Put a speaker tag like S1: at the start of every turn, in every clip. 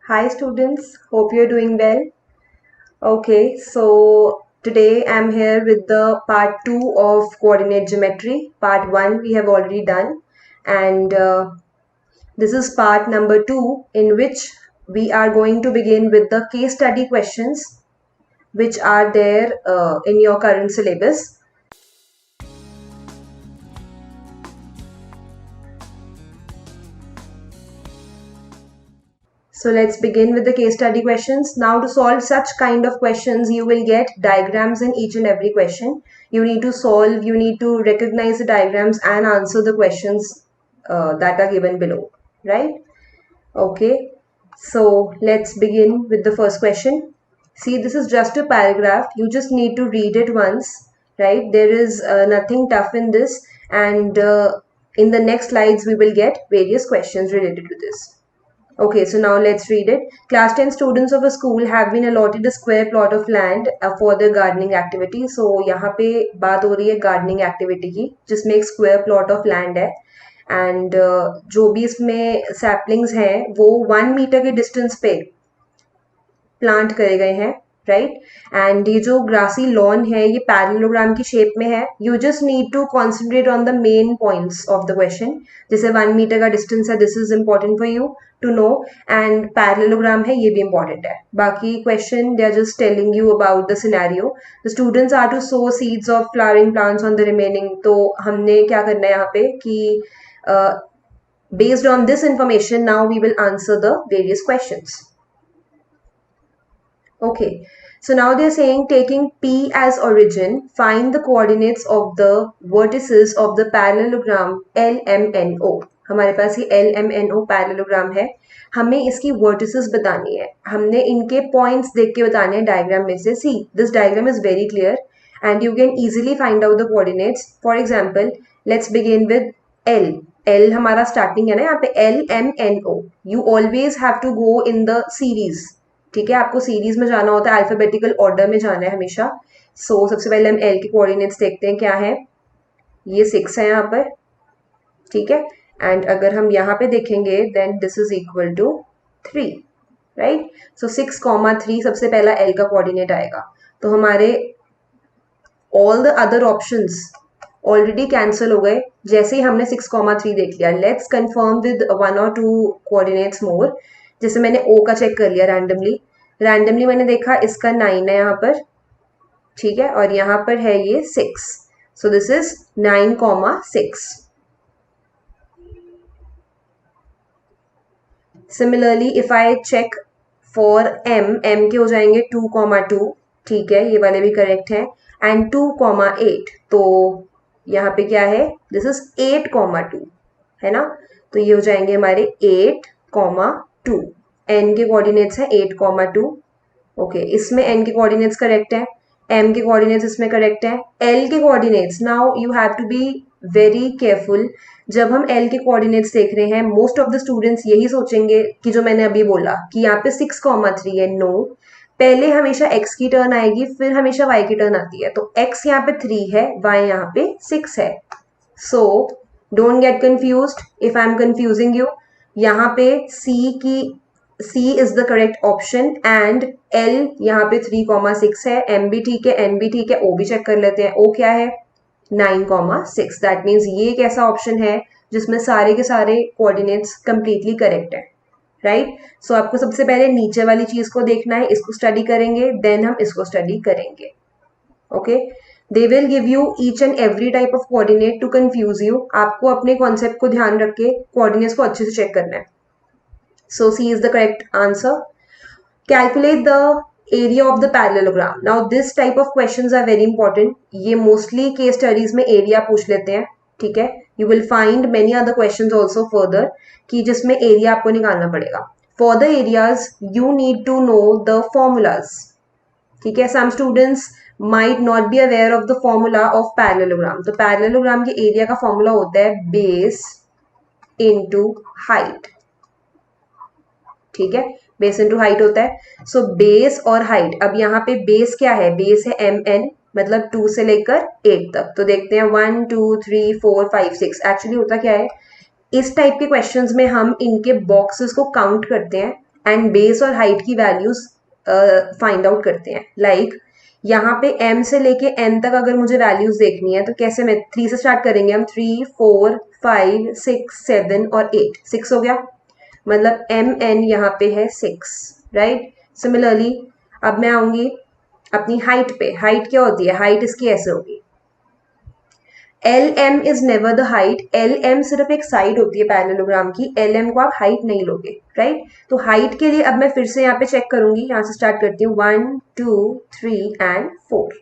S1: Hi students, hope you're doing well. Okay, so today I'm here with the part 2 of coordinate geometry. Part 1 we have already done, and this is part number 2, in which we are going to begin with the case study questions which are there in your current syllabus. So let's begin with the case study questions. Now to solve such kind of questions, you will get diagrams in each and every question. You need to solve, you need to recognize the diagrams and answer the questions that are given below, right? Okay, so let's begin with the first question. See, this is just a paragraph. You just need to read it once, right? There is nothing tough in this, and in the next slides, we will get various questions related to this. Okay, so now let's read it. Class 10 students of a school have been allotted a square plot of land for their gardening activity. So यहाँ पे बात हो रही है gardening activity की, जिसमें एक square plot of land है. And जो भी इसमें saplings हैं, वो 1 मीटर के distance पे प्लांट करे गए हैं, राइट. एंड ये जो ग्रासी लॉन है ये पैरेललोग्राम की शेप में है. You just need to concentrate on the main points of the question. जैसे 1 मीटर का डिस्टेंस है, this is important for you to know. And parallelogram है, ये भी इंपॉर्टेंट है. बाकी question they are just telling you about the scenario. The students are to sow seeds of flowering plants on the remaining. तो हमने क्या करना है यहाँ पे कि based on this information now we will answer the various questions. Okay, so now they're saying taking P as origin, find the coordinates of the vertices of the parallelogram LMNO. हमारे पास ये LMNO parallelogram है. हमें इसकी vertices बतानी है. हमने इनके points देख के बताने हैं diagram में से. See, this diagram is very clear and you can easily find out the coordinates. For example, let's begin with L. L हमारा starting है ना यहाँ पे LMNO. You always have to go in the series. ठीक है, आपको series में जाना होता है, अल्फाबेटिकल ऑर्डर में जाना है हमेशा. सो सबसे पहले हम एल के कोऑर्डिनेट्स देखते हैं क्या है. ये 6 है यहाँ पर, ठीक है. एंड अगर हम यहाँ पे देखेंगे then this is equal to 3, right. So 6,3 सबसे पहला एल का कोऑर्डिनेट आएगा. तो हमारे all the other options already cancel हो गए जैसे ही हमने 6,3 देख लिया. लेट्स कंफर्म विद 1 और 2 कोऑर्डिनेट्स मोर. जैसे मैंने ओ का चेक कर लिया रैंडमली मैंने देखा इसका 9 है यहाँ पर, ठीक है, और यहाँ पर है ये 6. So this is 9,6. Similarly if I check for M के हो जाएंगे 2,2, ठीक है, ये वाले भी करेक्ट है. एंड 2,8, तो यहाँ पे क्या है, दिस इज 8,2 है ना. तो ये हो जाएंगे हमारे 8,2. एन के कोऑर्डिनेट्स है 8,2. ओके, इसमें एन के कोऑर्डिनेट्स करेक्ट है, एम के कोऑर्डिनेट्स इसमें करेक्ट है. एल के coordinates, now you have to be very careful. जब हम एल के कोऑर्डिनेट्स देख रहे हैं, मोस्ट ऑफ द स्टूडेंट्स यही सोचेंगे कि जो मैंने अभी बोला कि यहाँ पे 6,3 है. नो, पहले हमेशा x की टर्न आएगी, फिर हमेशा y की टर्न आती है. तो x यहाँ पे 3 है, y यहाँ पे 6 है. So don't get confused if I am confusing you. यहाँ पे C is the correct option and L यहाँ पे 3,6 है. M भी ठीक है, N भी ठीक है, O भी चेक कर लेते हैं. O क्या है, 9,6. दैट मीन्स ये एक ऐसा ऑप्शन है जिसमें सारे के सारे कोऑर्डिनेट्स कंप्लीटली करेक्ट है, राइट. सो आपको सबसे पहले नीचे वाली चीज को देखना है, इसको स्टडी करेंगे, देन हम इसको स्टडी करेंगे. Okay, they will give you each and every type of coordinate to confuse you. आपको अपने कॉन्सेप्ट को ध्यान रख के कोऑर्डिनेट्स को अच्छे से चेक करना है. So C is the correct answer. Calculate the area of the parallelogram. Now this type of questions are very important. ये mostly case studies में area पूछ लेते हैं, ठीक है. You will find many other questions also further कि जिसमें area आपको निकालना पड़ेगा. For the areas you need to know the formulas, ठीक है. Some students might not be aware of the formula of parallelogram. तो parallelogram के area का formula होता है base into height, ठीक है. बेस इंटू हाइट होता है. सो बेस और हाइट, अब यहाँ पे बेस क्या है, बेस है MN, मतलब 2 से लेकर 8 तक. तो देखते हैं 1 2 3 4 5 6. एक्चुअली होता क्या है, इस टाइप के क्वेश्चंस में हम इनके बॉक्सेस को काउंट करते हैं एंड बेस और हाइट की वैल्यूज फाइंड आउट करते हैं. लाइक यहाँ पे m से लेके n तक अगर मुझे वैल्यूज देखनी है तो कैसे, मैं 3 से स्टार्ट करेंगे हम. 3, 4, 5, 6, 7 और 8. 6 हो गया, मतलब mn यहाँ पे है 6, राइट. सिमिलरली अब मैं आऊंगी अपनी हाइट पे. हाइट क्या होती है? हाइट इसकी ऐसे होगी. LM is never the height. LM सिर्फ एक साइड होती है पैरेललोग्राम की. LM को आप हाइट नहीं लोगे, राइट. तो हाइट के लिए अब मैं फिर से यहाँ पे चेक करूंगी. यहाँ से स्टार्ट करती हूँ. 1, 2, 3 एंड 4.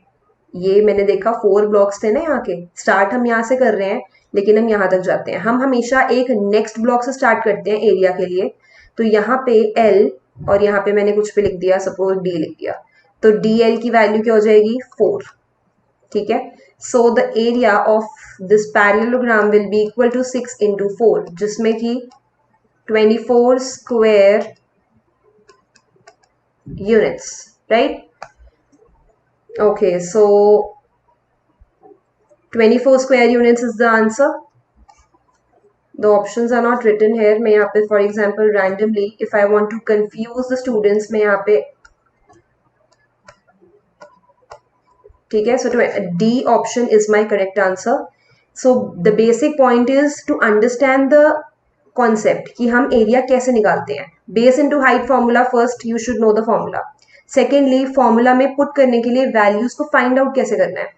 S1: ये मैंने देखा 4 ब्लॉक्स थे ना यहाँ के. स्टार्ट हम यहाँ से कर रहे हैं, लेकिन हम यहाँ तक जाते हैं. हम हमेशा एक नेक्स्ट ब्लॉक से स्टार्ट करते हैं एरिया के लिए. तो यहाँ पे L और यहाँ पे मैंने कुछ भी लिख दिया, सपोज D लिख दिया. तो DL की वैल्यू क्या हो जाएगी? 4. ठीक है. So the area of this parallelogram will be equal to 6 into 4, जिसमें कि 24 square units, right. Okay, so 24 square units is the answer. The options are not written here. मैं यहाँ पे for example randomly if I want to confuse the students मैं यहाँ पे, ठीक है. So D option is my correct answer. So the basic point is to understand the concept कि हम एरिया कैसे निकालते हैं. Base into height formula. First you should know the formula. Secondly formula में पुट करने के लिए वैल्यूज को फाइंड आउट कैसे करना है.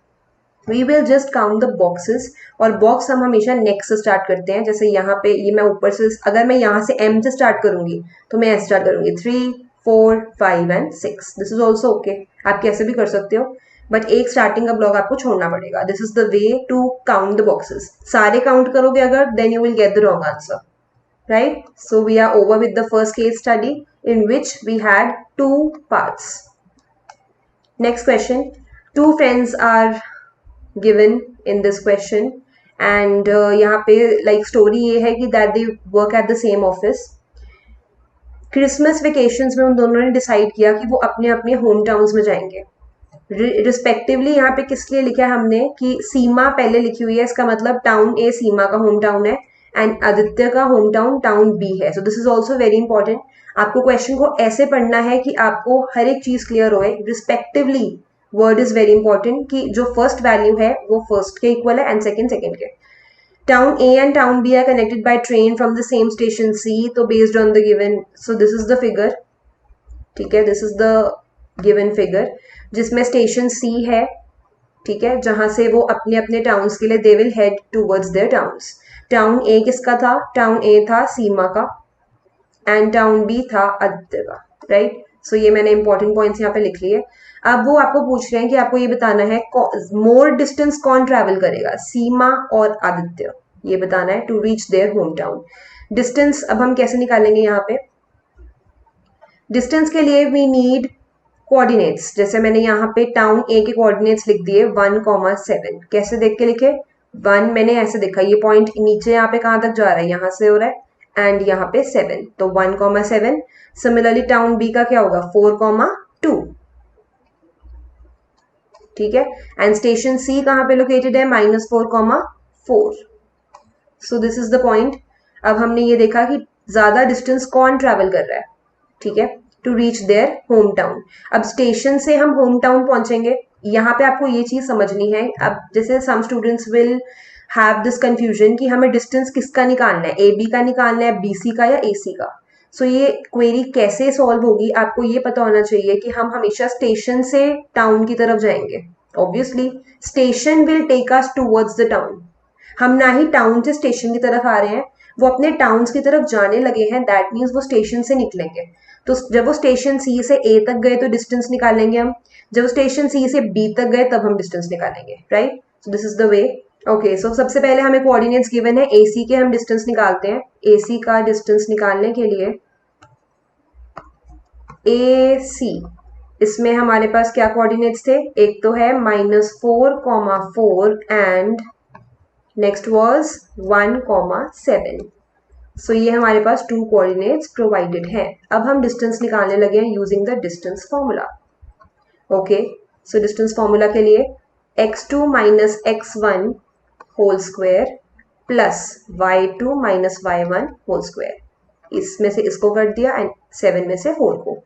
S1: We will just count the boxes, और बॉक्स हम हमेशा नेक्स्ट से स्टार्ट करते हैं. जैसे यहाँ पे ये मैं ऊपर से, अगर मैं यहाँ से M से स्टार्ट करूंगी तो मैं ऐसे स्टार्ट करूंगी 3, 4, 5 and 6. This is also okay, आप कैसे भी कर सकते हो, बट एक स्टार्टिंग का ब्लॉक आपको छोड़ना पड़ेगा. This is the way to count the boxes. सारे काउंट करोगे अगर, then you will get the wrong answer, right. So we are over with the first case study in which we had 2 parts. Next question. 2 friends are given in this question and यहाँ पे like story ये है कि that they work at the same office. Christmas vacations में उन दोनों ने decide किया कि वो अपने अपने होम टाउन्स में जाएंगे रिस्पेक्टिवली. यहाँ पे किस लिए लिखा है हमने कि सीमा पहले लिखी हुई है, इसका मतलब टाउन A सीमा का होम टाउन है एंड आदित्य का होम टाउन टाउन B है. सो this is also very important. आपको क्वेश्चन को ऐसे पढ़ना है कि आपको हर एक चीज क्लियर होए. Respectively word is very important कि जो फर्स्ट वैल्यू है वो फर्स्ट के इक्वल है एंड सेकेंड सेकेंड के. Town A and town B are connected by train from the same station C. तो based on the given, so this is the figure, ठीक है. This is the given figure जिसमें station C है, ठीक है, जहां से वो अपने अपने टाउन्स के लिए they will head towards their towns. Town A किसका था? टाउन A था सीमा का एंड टाउन B था आदित्य का, राइट. सो ये मैंने इंपॉर्टेंट पॉइंट्स यहाँ पे लिख लिए. अब वो आपको पूछ रहे हैं कि आपको ये बताना है मोर डिस्टेंस कौन ट्रैवल करेगा, सीमा और आदित्य, ये बताना है to reach their home town. Distance अब हम कैसे निकालेंगे? यहाँ पे डिस्टेंस के लिए वी नीड कोऑर्डिनेट्स. जैसे मैंने यहाँ पे टाउन A के कोऑर्डिनेट्स लिख दिए 1,7. कैसे देख के लिखे? 1 मैंने ऐसे देखा, ये पॉइंट नीचे यहाँ पे कहाँ तक जा रहा है, यहाँ से हो रहा है एंड यहाँ पे 7, तो 1,7. सिमिलरली टाउन B का क्या होगा? 4,2, ठीक है. एंड स्टेशन C कहाँ पे लोकेटेड है? -4,4. सो दिस इज द पॉइंट. अब हमने ये देखा कि ज्यादा डिस्टेंस कौन ट्रैवल कर रहा है, ठीक है, to reach their home town. अब स्टेशन से हम होम टाउन पहुंचेंगे. यहाँ पे आपको ये चीज समझनी है. अब जैसे some students will have this confusion कि हमें डिस्टेंस किसका निकालना है, AB का निकालना है, BC का या AC का. सो ये क्वेरी कैसे सॉल्व होगी, आपको ये पता होना चाहिए कि हम हमेशा स्टेशन से टाउन की तरफ जाएंगे. Obviously station will take us towards the town. हम ना ही टाउन से स्टेशन की तरफ आ रहे हैं, वो अपने टाउन्स की तरफ जाने लगे हैं. दैट मीन्स वो स्टेशन से निकलेंगे. तो जब वो स्टेशन C से A तक गए तो डिस्टेंस निकालेंगे हम. जब वो स्टेशन C से B तक गए तब हम डिस्टेंस निकालेंगे, right. So this is the way. Okay, so सबसे पहले हमें कोऑर्डिनेट्स गिवन है. AC के हम डिस्टेंस निकालते हैं. AC का डिस्टेंस निकालने के लिए AC, इसमें हमारे पास क्या कोऑर्डिनेट्स थे? एक तो है -4,4 एंड नेक्स्ट वाज 1,7. सो ये हमारे पास 2 कोऑर्डिनेट्स प्रोवाइडेड हैं. अब हम डिस्टेंस निकालने लगे हैं using the distance formula. Okay, so distance formula के लिए x2 - x1 whole square plus y2 - y1 whole square. इसमें से इसको कर दिया एंड 7 में से 4 को,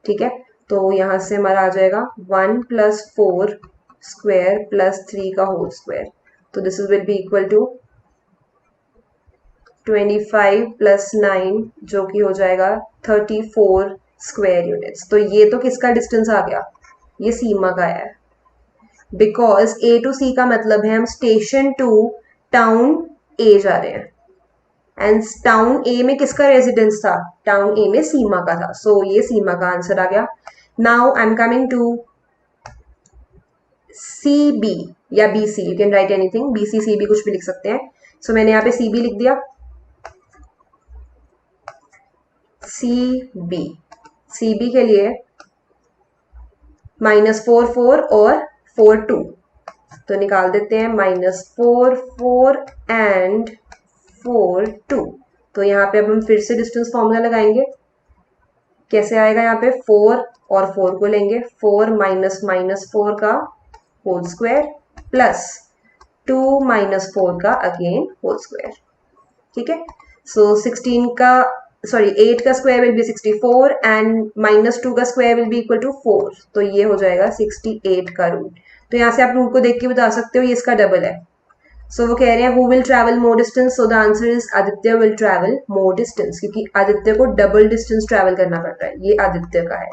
S1: ठीक है। तो यहाँ से हमारा आ जाएगा 1 + 4 स्क्वायर + 3 का होल स्क्वायर। तो this is will be equal to 25 + 9 जो कि हो जाएगा 34 स्क्वायर यूनिट्स। तो ये तो किसका डिस्टेंस आ गया, ये सीमा का है, बिकॉज A to C का मतलब है हम स्टेशन टू टाउन A जा रहे हैं एंड टाउन ए में किसका रेजिडेंस था, टाउन ए में सीमा का था। सो ये सीमा का आंसर आ गया। Now I am coming to C B या B C, you can write anything, B C C B कुछ भी लिख सकते हैं। सो मैंने यहाँ पे सी बी लिख दिया, सी बी के लिए -4 4 और 4 2, तो निकाल देते हैं -4 4 एंड 4 2। तो यहाँ पे अब हम फिर से डिस्टेंस फॉर्मूला लगाएंगे। कैसे आएगा, यहाँ पे 4 और 4 को लेंगे, 4 - -4 का होल स्क्वायर प्लस 2 - 4 का अगेन होल स्क्वायर, ठीक है। सो 8 का स्क्वायर विल बी 64 एंड -2 का square will be equal to 4। तो ये हो जाएगा 68 का रूट। तो यहाँ से आप रूट को देख के बता सकते हो ये इसका डबल है। सो वो कह रहे हैं who will travel more distance, so the answer is Aditya will travel more distance, क्योंकि आदित्य को डबल डिस्टेंस ट्रैवल करना पड़ता है, ये आदित्य का है।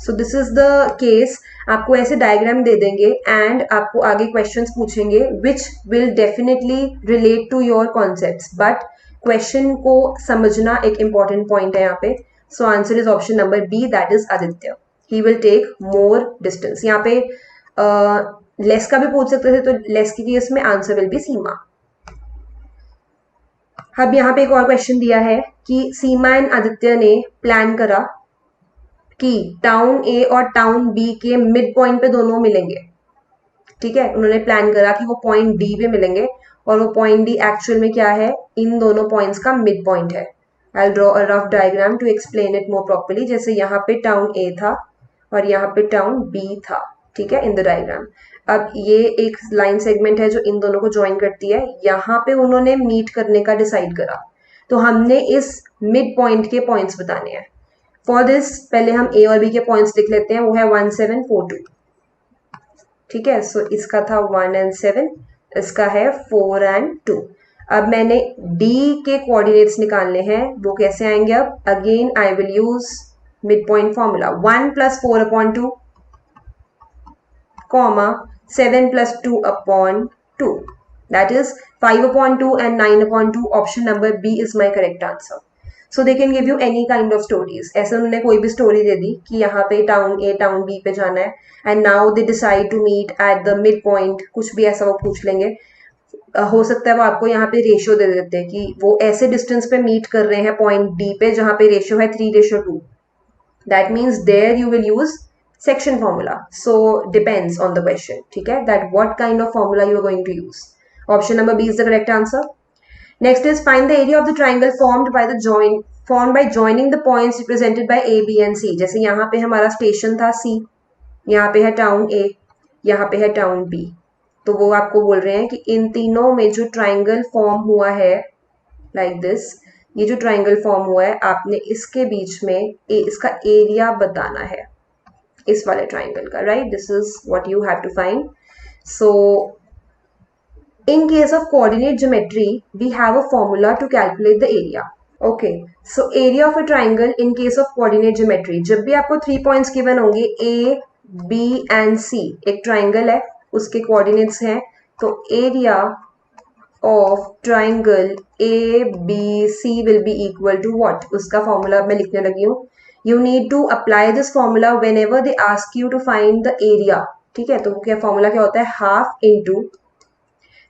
S1: सो दिस इज द केस। आपको ऐसे डायग्राम दे देंगे एंड आपको आगे क्वेश्चंस पूछेंगे which will definitely relate to your concepts, but question को समझना एक इंपॉर्टेंट पॉइंट है यहाँ पे। So answer is option number B, that is Aditya, he will take more distance. यहाँ पे लेस का भी पूछ सकते थे, तो लेस की केस में आंसर विल बी सीमा। अब यहाँ पे एक और क्वेश्चन दिया है कि सीमा एंड आदित्य ने प्लान करा कि टाउन ए और टाउन बी के मिड पॉइंट पे दोनों मिलेंगे, ठीक है। उन्होंने प्लान करा कि वो पॉइंट डी पे मिलेंगे और वो पॉइंट डी एक्चुअल में क्या है, इन दोनों पॉइंट्स का मिड पॉइंट है। I draw a rough diagram to explain it more properly. जैसे यहाँ पे टाउन ए था और यहाँ पे टाउन बी था, ठीक है, इन द डायग्राम। अब ये एक लाइन सेगमेंट है जो इन दोनों को ज्वाइन करती है, यहाँ पे उन्होंने मीट करने का डिसाइड करा, तो हमने इस मिड पॉइंट के पॉइंट्स बताने हैं। फॉर दिस पहले हम ए और बी के पॉइंट्स लिख लेते हैं, वो है 1 7 4 2, ठीक है। सो इसका था 1 and 7, इसका है 4 and 2। अब मैंने डी के कोऑर्डिनेट्स निकालने हैं, वो कैसे आएंगे, अब again I will use mid point formula, 1 + 4/2 comma 7 + 2/2, that is 5/2 and 9/2। option number B is my correct answer। so they can give you any kind of stories। ऐसे उन्होंने कोई भी स्टोरी दे दी कि यहाँ पे टाउन ए टाउन बी पे जाना है and now they decide to meet at the mid point, कुछ भी ऐसा वो पूछ लेंगे। हो सकता है वो आपको यहाँ पे रेशियो दे देते हैं कि वो ऐसे डिस्टेंस पे मीट कर रहे हैं पॉइंट डी पे जहाँ पे रेशियो है 3:2। That means there you will use section formula। so depends on the question, ठीक है, that what kind of formula you are going to use। option number B is the correct answer। next is find the area of the triangle formed by joining the points represented by A, B and C। जैसे यहाँ पे हमारा station था C, यहाँ पे है town A, यहाँ पे है टाउन B, तो वो आपको बोल रहे हैं कि इन तीनों में जो ट्राइंगल फॉर्म हुआ है लाइक दिस, ये जो ट्राइंगल फॉर्म हुआ है आपने इसके बीच में इसका एरिया बताना है, इस वाले ट्राइंगल का, right. This is what you have to find. So in case of coordinate geometry we have a formula to calculate the area. Okay, so area of a triangle in case of coordinate geometry, जब भी आपको 3 points given होंगे A, B and C, एक triangle है उसके coordinates हैं, तो area of triangle ABC will be equal to what, उसका फॉर्मूला मैं लिखने लगी हूँ। You need to apply this formula whenever they ask you to find the area, ठीक है। तो वो क्या फॉर्मूला क्या होता है, हाफ इंटू,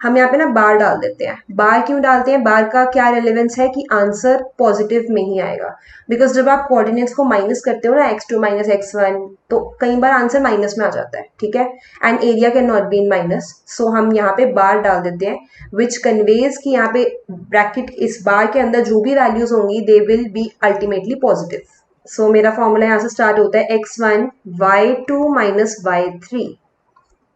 S1: हम यहाँ पे ना बार डाल देते हैं। बार क्यों डालते हैं, बार का क्या रेलेवेंस है कि आंसर पॉजिटिव में ही आएगा, बिकॉज जब आप कोऑर्डिनेट्स को माइनस करते हो ना x2 - x1, तो कई बार आंसर माइनस में आ जाता है, ठीक है, and area can not be in minus. So हम यहाँ पे बार डाल देते हैं विच कन्वेज कि यहाँ पे ब्रैकेट, इस बार के अंदर जो भी वैल्यूज होंगी they will be ultimately positive. So मेरा फॉर्मूला यहाँ से स्टार्ट होता है x1 y2 - y3।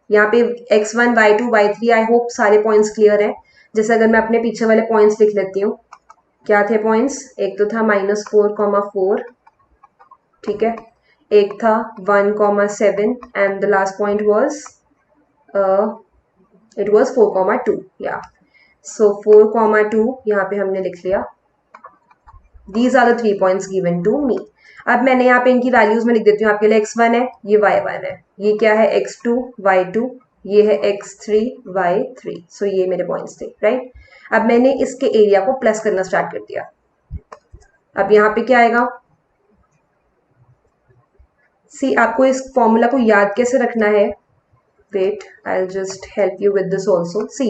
S1: यहाँ पे x1 y2 y3, I hope सारे पॉइंट्स क्लियर हैं। जैसे अगर मैं अपने पीछे वाले पॉइंट्स लिख लेती हूँ, क्या थे पॉइंट्स? एक तो था -4,4, ठीक है, एक था 1,7 and the last point was it was 4,2, या सो 4,2 यहाँ पे हमने लिख लिया। These are the 3 points given to me. अब मैंने यहाँ पे इनकी वैल्यूज में लिख देती हूँ आपके लिए। x1 है, ये y1 है, ये क्या है x2 y2, ये है x3 y3। सो ये मेरे पॉइंट्स थे, राइट। अब मैंने इसके एरिया को प्लस करना स्टार्ट कर दिया। अब यहाँ पे क्या आएगा? सी, आपको इस फॉर्मूला को याद कैसे रखना है? Wait, I will just help you with this also. See,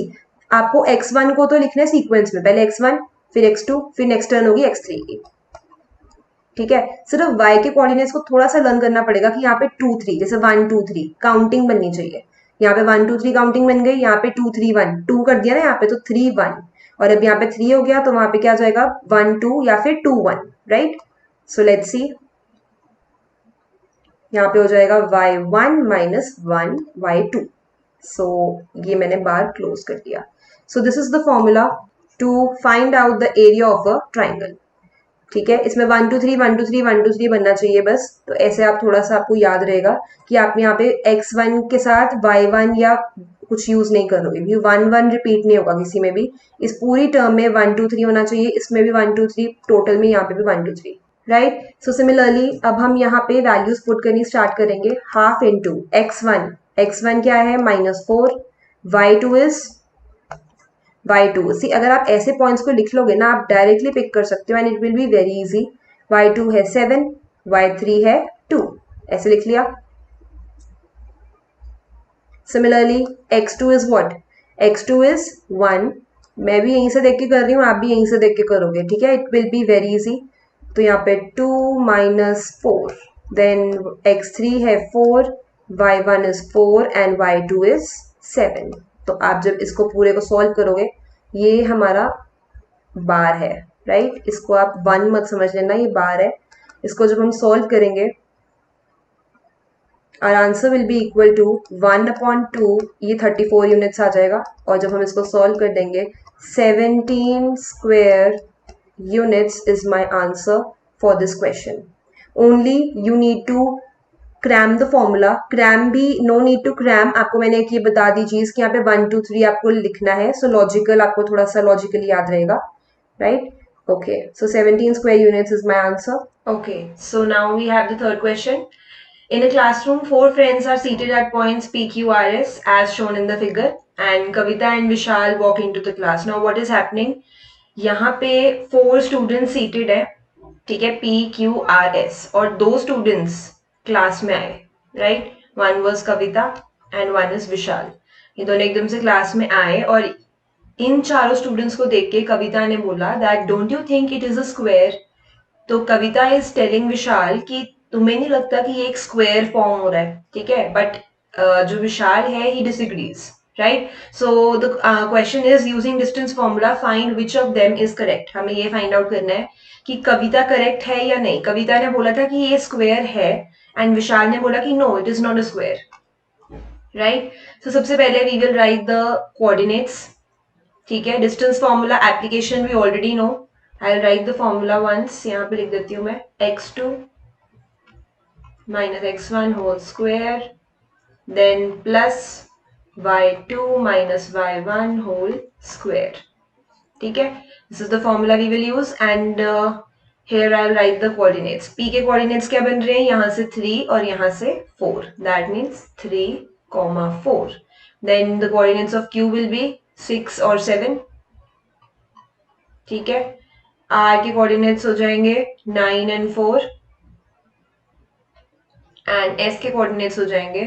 S1: आपको x1 को तो लिखना है सीक्वेंस में, पहले x1 फिर x2 फिर नेक्स्ट टर्न होगी x3 की, ठीक है। सिर्फ y के कोऑर्डिनेट्स को थोड़ा सा लर्न करना पड़ेगा कि यहाँ पे 2 3, जैसे 1 2 3 काउंटिंग बननी चाहिए। यहाँ पे 1 2 3 काउंटिंग बन गई, यहाँ पे 2 3 1 2 कर दिया ना यहाँ पे, तो 3 1, और अब यहाँ पे 3 हो गया तो वहां पे क्या हो जाएगा? 1 2 या फिर 2 1, राइट। सो लेट्स सी, यहाँ पे हो जाएगा y1 माइनस 1 y2। सो ये मैंने बार क्लोज कर दिया। So this is the formula to find out the area of a triangle, ठीक है। इसमें 1 2 3 1 2 3 1 2 3 बनना चाहिए बस। तो ऐसे आप थोड़ा सा, आपको याद रहेगा कि आप यहाँ पे x1 के साथ y1 या कुछ यूज नहीं करोगे, क्योंकि 1 1 रिपीट नहीं होगा किसी में भी। इस पूरी टर्म में 1 2 3 होना चाहिए, इसमें भी 1 2 3, टोटल में यहाँ पे भी 1 2 3, राइट। सो सिमिलरली अब हम यहाँ पे वैल्यूज पुट करनी स्टार्ट करेंगे। हाफ इंटू x1 क्या है? -4, y2 इज y2। सी, अगर आप ऐसे पॉइंट्स को लिख लोगे ना, आप डायरेक्टली पिक कर सकते हो and it will be very easy. y2 है 7, y3 है 2, ऐसे लिख लिया। Similarly x2 is what? x2 is 1। मैं भी यहीं से देख के कर रही हूँ, आप भी यहीं से देख के करोगे, ठीक है। It will be very easy. तो यहाँ पे 2 -4, देन x3 है 4, y1 is 4 and y2 is 7। तो आप जब इसको पूरे को सॉल्व करोगे, ये हमारा बार है, राइट। इसको आप 1 मत समझ लेना, ये बार है। इसको जब हम सॉल्व करेंगे, our answer will be equal to 1/2, ये 34 यूनिट्स आ जाएगा। और जब हम इसको सॉल्व कर देंगे, 17 square units is my answer for this question. Only you need to cram the formula. Cram भी, no need to cram। आपको मैंने एक ये बता दी चीज कि यहाँ पे 1 2 3 आपको लिखना है, so logical, आपको थोड़ा सा logically याद रहेगा, right? Okay, so 17 square units is my answer. Okay, so now we have the third question. In a classroom, 4 friends are seated at points P, Q, R, S as shown in the figure, and Kavita and Vishal walk into the class. Now what is happening? यहाँ पे 4 students seated है, ठीक है, P, Q, R, S, और 2 students class में आए, right. 1 was Kavita and 1 is विशाल। ये दोनों एकदम से क्लास में आए और इन चारों स्टूडेंट्स को देख के कविता ने बोला that don't you think it is a square. तो कविता इज टेलिंग विशाल कि तुम्हें नहीं लगता कि ये एक स्क्वायर फॉर्म हो रहा है, ठीक है। बट जो विशाल है ही disagrees, right? So the question is using distance formula find which of them is correct. हमें ये फाइंड आउट करना है कि कविता करेक्ट है या नहीं। कविता ने बोला था कि ये स्क्वायर है एंड विशाल ने बोला कि no it is not a square, right. So सबसे पहले we will write the coordinates, ठीक है। Distance formula application we already know. I will write the formula once, यहाँ पे लिख देती हूँ मैं, x2 minus x1 whole square, then plus y2 minus y1 whole square, ठीक है। This is the formula we will use and here I'll write the coordinates. P के coordinates क्या बन रहे हैं? यहाँ से 3 और यहाँ से 4, that means 3, 4. Then the coordinates of Q will be 6 और 7, ठीक है। R के coordinates हो जाएंगे 9 and 4 and S के coordinates हो जाएंगे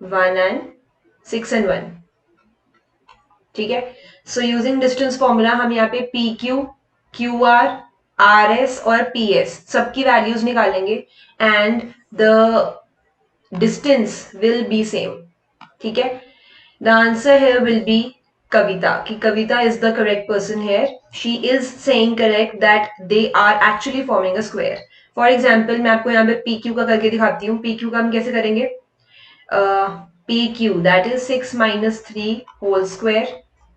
S1: 1 and 6 and 1, ठीक है। सो यूजिंग डिस्टेंस फॉर्मूला हम यहाँ पे P Q, Q R, R S और पी एस सबकी वैल्यूज निकालेंगे and the distance will be same, ठीक है। The answer here will be Kavita, कि Kavita is the correct person here. She is saying correct that they are actually forming a square. For example मैं आपको यहाँ पे P Q का करके दिखाती हूँ। पी क्यू का हम कैसे करेंगे? PQ, that is 6 - 3 whole square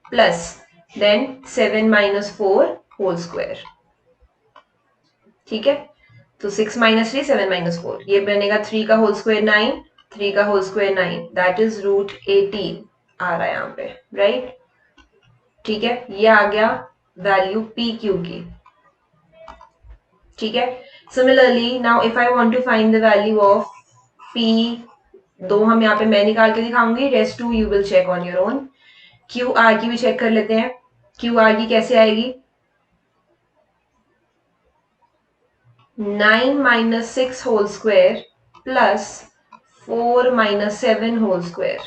S1: plus then 7 - 4 whole square. ठीक है, तो 6 माइनस 3 7 माइनस 4, ये बनेगा 3 का होल स्क्वायर 9, 3 का whole square 9, that is root 18 आ रहा है यहाँ पे, राइट। ठीक है, ये आ गया वैल्यू पी क्यू की। ठीक है, similarly now if I want to find the value of P, दो हम यहाँ पे मैं निकाल के दिखाऊंगी, rest to you will check on your own. Q R की भी चेक कर लेते हैं। क्यू आर की कैसे आएगी, 9 minus 6 whole square plus 4 minus 7 whole square.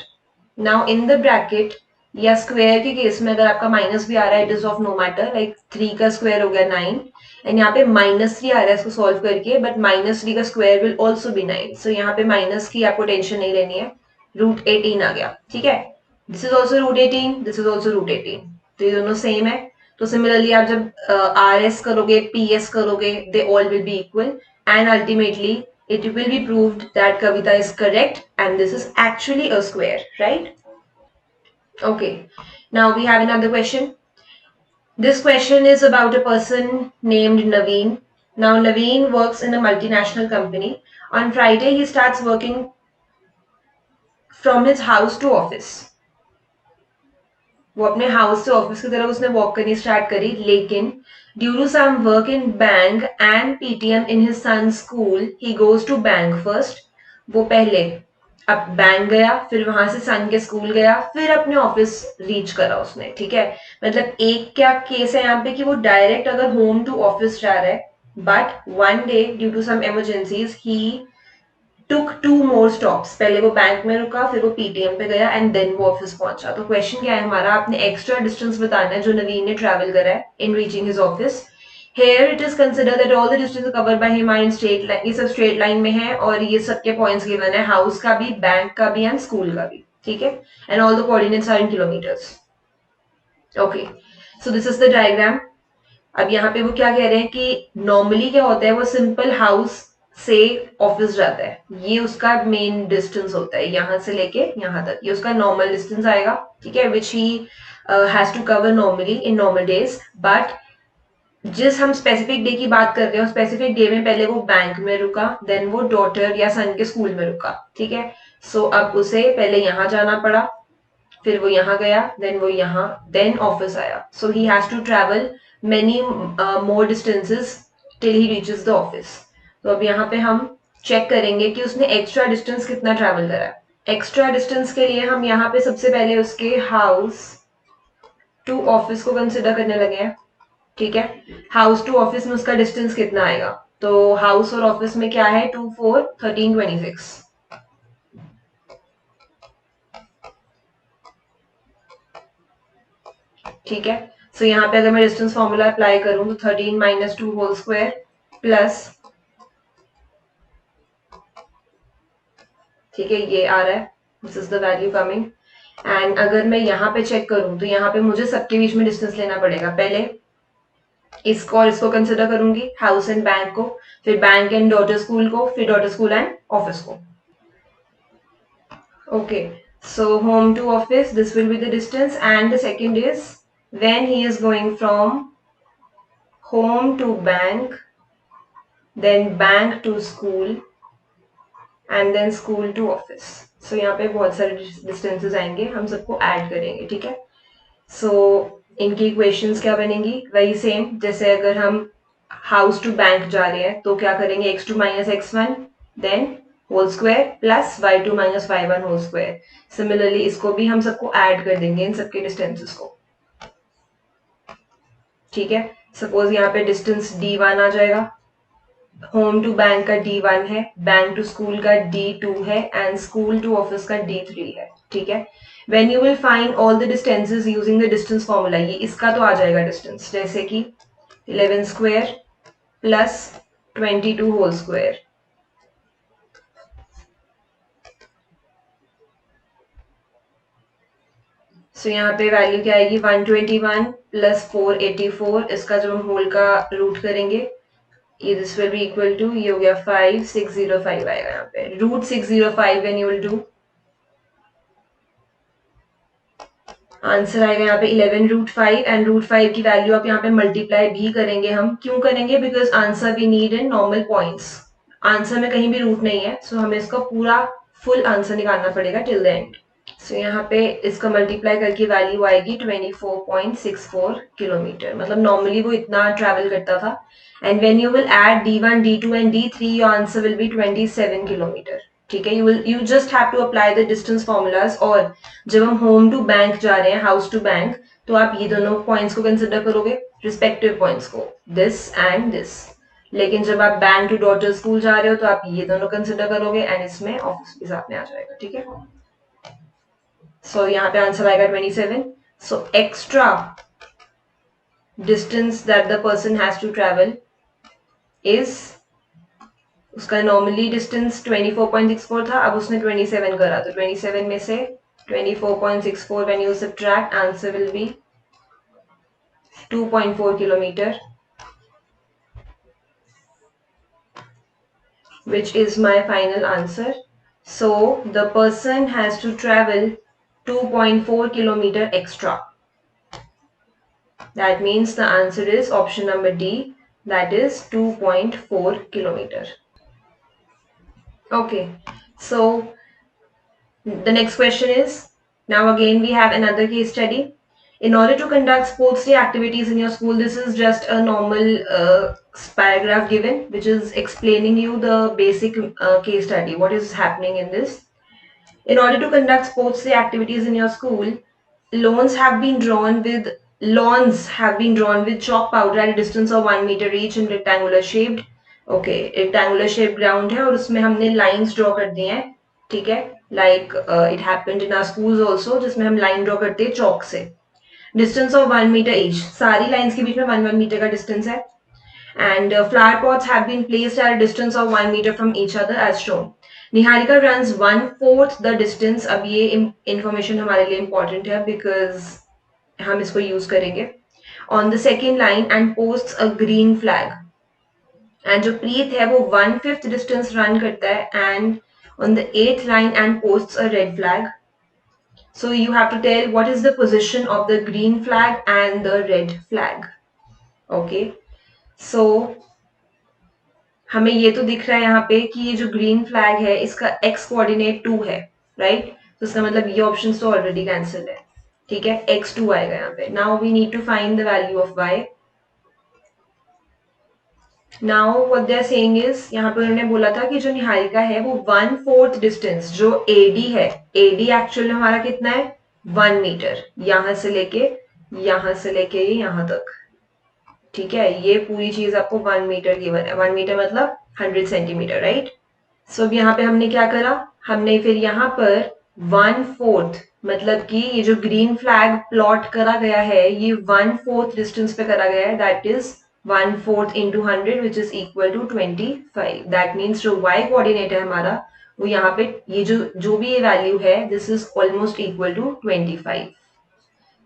S1: Now in the bracket या स्क्वायर के केस में अगर आपका माइनस भी आ रहा है, it is of no matter, like 3 का स्क्वायर हो गया 9 एंड यहाँ पे -3 आ रहा है इसको सॉल्व करके, बट -3 का स्क्वायर विल ऑल्सो बी 9, सो यहाँ पे माइनस की आपको टेंशन नहीं लेनी है, रूट 18 आ गया। ठीक है, this is also root 18, this is also root 18, तो ये दोनों सेम है। तो सिमिलरली आप जब आर एस करोगे, पी एस करोगे, they all will be equal and ultimately it will be proved that Kavita is correct and this is actually a square, right? Okay, now we have another question. This question is about a person named Naveen. Now Naveen works in a multinational company. On Friday he starts working from his house to office. वो अपने house से office की तरफ उसने walk करनी start करी, लेकिन due to some work in bank and PTM in his son school he goes to bank first. वो पहले अब बैंक गया, फिर वहां से सन के स्कूल गया, फिर अपने ऑफिस रीच करा उसने। ठीक है, मतलब एक क्या केस है यहाँ पे कि वो डायरेक्ट अगर होम टू ऑफिस जा रहा है, but one day due to some emergencies he took 2 more stops, पहले वो बैंक में रुका, फिर वो पीटीएम पे गया एंड देन वो ऑफिस पहुंचा। तो क्वेश्चन क्या है हमारा, आपने एक्स्ट्रा डिस्टेंस बताना है जो नवीन ने ट्रैवल करा है इन reaching his office. Here it is considered that all the distance covered by him are in straight line, ये सब स्ट्रेट लाइन में है और ये सबके पॉइंट्स गिवन है, हाउस का भी, बैंक का भी एंड स्कूल का भी। ठीक है, and all the coordinates are in kilometers. Okay, so this is the diagram. अब यहाँ पे वो क्या कह रहे हैं कि नॉर्मली क्या होता है, वो सिंपल हाउस से ऑफिस जाता है, ये उसका मेन डिस्टेंस होता है, यहाँ से लेके यहाँ तक, ये उसका नॉर्मल डिस्टेंस आएगा। ठीक है, which he has to cover normally in normal days. But जिस हम स्पेसिफिक डे की बात कर रहे हैं, स्पेसिफिक डे में पहले वो बैंक में रुका, देन वो डॉटर या सन के स्कूल में रुका। ठीक है, सो अब उसे पहले यहाँ जाना पड़ा, फिर वो यहाँ गया, देन वो यहाँ, देन ऑफिस आया, so he has to travel many more distances till he reaches the office. तो अब यहाँ पे हम चेक करेंगे कि उसने एक्स्ट्रा डिस्टेंस कितना ट्रैवल करा है। एक्स्ट्रा डिस्टेंस के लिए हम यहाँ पे सबसे पहले उसके हाउस टू ऑफिस को कंसिडर करने लगे हैं। ठीक है, हाउस टू ऑफिस में उसका डिस्टेंस कितना आएगा, तो हाउस और ऑफिस में क्या है, 2 4 13 26। ठीक है, सो यहाँ पे अगर मैं डिस्टेंस फॉर्मूला अप्लाई करूं तो 13 माइनस 2 होल स्क्वायर प्लस, ठीक है ये आ रहा है, this is the value coming. And अगर मैं यहाँ पे चेक करूं तो यहाँ पे मुझे सबके बीच में डिस्टेंस लेना पड़ेगा, पहले इसको और इसको कंसिडर करूंगी, हाउस एंड बैंक को, फिर बैंक एंड डॉटर स्कूल को, फिर डॉटर स्कूल एंड ऑफिस को। Okay, so home to office, this will be the distance, and the second is when he is going from home to bank, then bank to school, and then school to office. So यहाँ पे बहुत सारे distances आएंगे, हम सबको add करेंगे। ठीक है, सो इनकी इक्वेशंस क्या बनेंगी, वही सेम जैसे अगर हम हाउस टू बैंक जा रहे हैं तो क्या करेंगे, x2 minus x1 then whole square plus y2 minus y1 whole square. Similarly इसको भी हम सबको ऐड कर देंगे, इन सबके डिस्टेंसेस को। ठीक है, सपोज यहाँ पे डिस्टेंस d1 आ जाएगा, होम टू बैंक का d1 है, बैंक टू स्कूल का d2 है एंड स्कूल टू ऑफिस का d3 है। ठीक है, when you will find all the distances using the distance formula, ये इसका तो आ जाएगा डिस्टेंस, जैसे कि 11 स्क्वायर प्लस 22 होल स्क्वायर। सो यहाँ पे वैल्यू क्या आएगी, 121 प्लस 484, इसका जब हम होल का रूट करेंगे, ये this will be equal to, ये हो गया 5605 आएगा यहाँ पे, root 605 when you will do answer आएगा यहाँ पे 11√5 एंड √5 की वैल्यू आप यहाँ पे मल्टीप्लाई भी करेंगे। हम क्यों करेंगे? Because answer we need in normal points. Answer में कहीं भी रूट नहीं है, सो हमें इसका पूरा फुल आंसर निकालना पड़ेगा टिल द एंड। सो यहाँ पे इसका मल्टीप्लाई करके वैल्यू आएगी 24.64 किलोमीटर। मतलब नॉर्मली वो इतना ट्रैवल करता था। And when you will add D1, D2 and D3 your answer will be 27 kilometer. ठीक है, you just have to apply the distance formulas. और जब हम होम टू बैंक जा रहे हैं, हाउस टू बैंक, तो आप ये दोनों पॉइंट्स को कंसिडर करोगे, रिस्पेक्टिव पॉइंट्स को, दिस एंड दिस। लेकिन जब आप बैंक टू डॉटर स्कूल जा रहे हो तो आप ये दोनों कंसिडर करोगे एंड इसमें ऑफिस भी साथ में आ जाएगा। ठीक है, सो यहाँ पे आंसर आएगा 27। So extra distance that the person has to travel is, उसका नॉर्मली डिस्टेंस 24.64 था, अब उसने 27 करा, तो 27 में से 24.64 when you subtract, answer will B 2.4 kilometre, which is my final answer. So the person has to travel 2.4 kilometer extra. That means the answer is option number D, that is 2.4 kilometer. Okay, so the next question is, now again we have another case study. In order to conduct sports day activities in your school, this is just a normal paragraph given which is explaining you the basic case study, what is happening in this. In order to conduct sports day activities in your school, lawns have been drawn with chalk powder at a distance of 1 meter each in rectangular shaped. Okay, rectangular shaped ground है और उसमें हमने lines draw कर दी हैं। ठीक है, like it happened in our schools also, जिसमें हम line draw करते हैं chalk से। Distance of 1 meter each, सारी lines के बीच में 1 मीटर का distance है। And flower pots have been placed at a distance of 1 meter from each other as shown. Niharika runs 1/4 the distance. अब ये information हमारे लिए important है because हम इसको use करेंगे। On the second line and posts a green flag. And जो प्रीत है वो 1/5 distance run करता है and on the 8th line and posts a red flag. So you have to tell what is the position of the green flag and the red flag. Okay. So हमें ये तो दिख रहा है यहाँ पे कि ये जो ग्रीन फ्लैग है इसका x कोऑर्डिनेट 2 है, राइट? तो इसका मतलब ये ऑप्शन तो ऑलरेडी कैंसिल है। ठीक है, x2 आएगा यहाँ पे। Now we need to find the value of y। Now what they are saying is, यहाँ पे उन्होंने बोला था कि जो निहारिका है वो 1/4 डिस्टेंस जो AD है, AD एक्चुअल में हमारा कितना है 1 मीटर, यहां से लेके यहाँ तक। ठीक है, ये पूरी चीज आपको 1 मीटर गिवन है। 1 मीटर मतलब 100 सेंटीमीटर, राइट? सो अब यहाँ पे हमने क्या करा, हमने फिर यहाँ पर 1/4 मतलब कि ये जो ग्रीन फ्लैग प्लॉट करा गया है ये 1/4 डिस्टेंस पे करा गया है, that is 1/4 into 100 which is equal to 25. That means जो y कोऑर्डिनेट है हमारा वो यहाँ पे ये जो भी ये वैल्यू है this is almost equal to 25.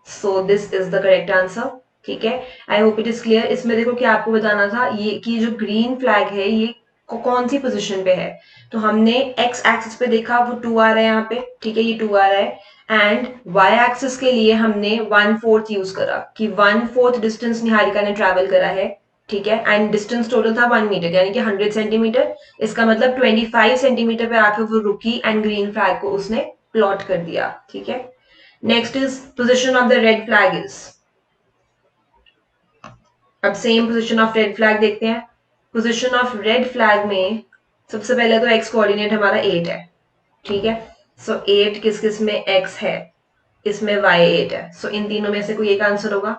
S1: So this is the correct answer. ठीक है, I hope it is clear. इसमें देखो क्या आपको बताना था, ये कि जो ग्रीन फ्लैग है ये कौन सी पोजीशन पे है, तो हमने एक्स एक्सिस पे देखा वो 2 आ रहा है यहाँ पे। ठीक है, ये 2 आ रहा है एंड वाई एक्सिस के लिए हमने 1/4 यूज करा कि 1/4 डिस्टेंस निहारिका ने ट्रेवल करा है। ठीक है, एंड डिस्टेंस टोटल था 1 मीटर यानी कि 100 सेंटीमीटर। इसका मतलब 25 सेंटीमीटर पे आके वो रुकी एंड ग्रीन फ्लैग को उसने प्लॉट कर दिया। ठीक है, next is position of the red flag is, अब same position of red flag देखते हैं। पोजीशन ऑफ रेड फ्लैग में सबसे पहले तो एक्स कोऑर्डिनेट हमारा 8 है। ठीक है, सो 8 किस किस में x है, इसमें y 8 है। सो इन तीनों में से कोई एक आंसर होगा।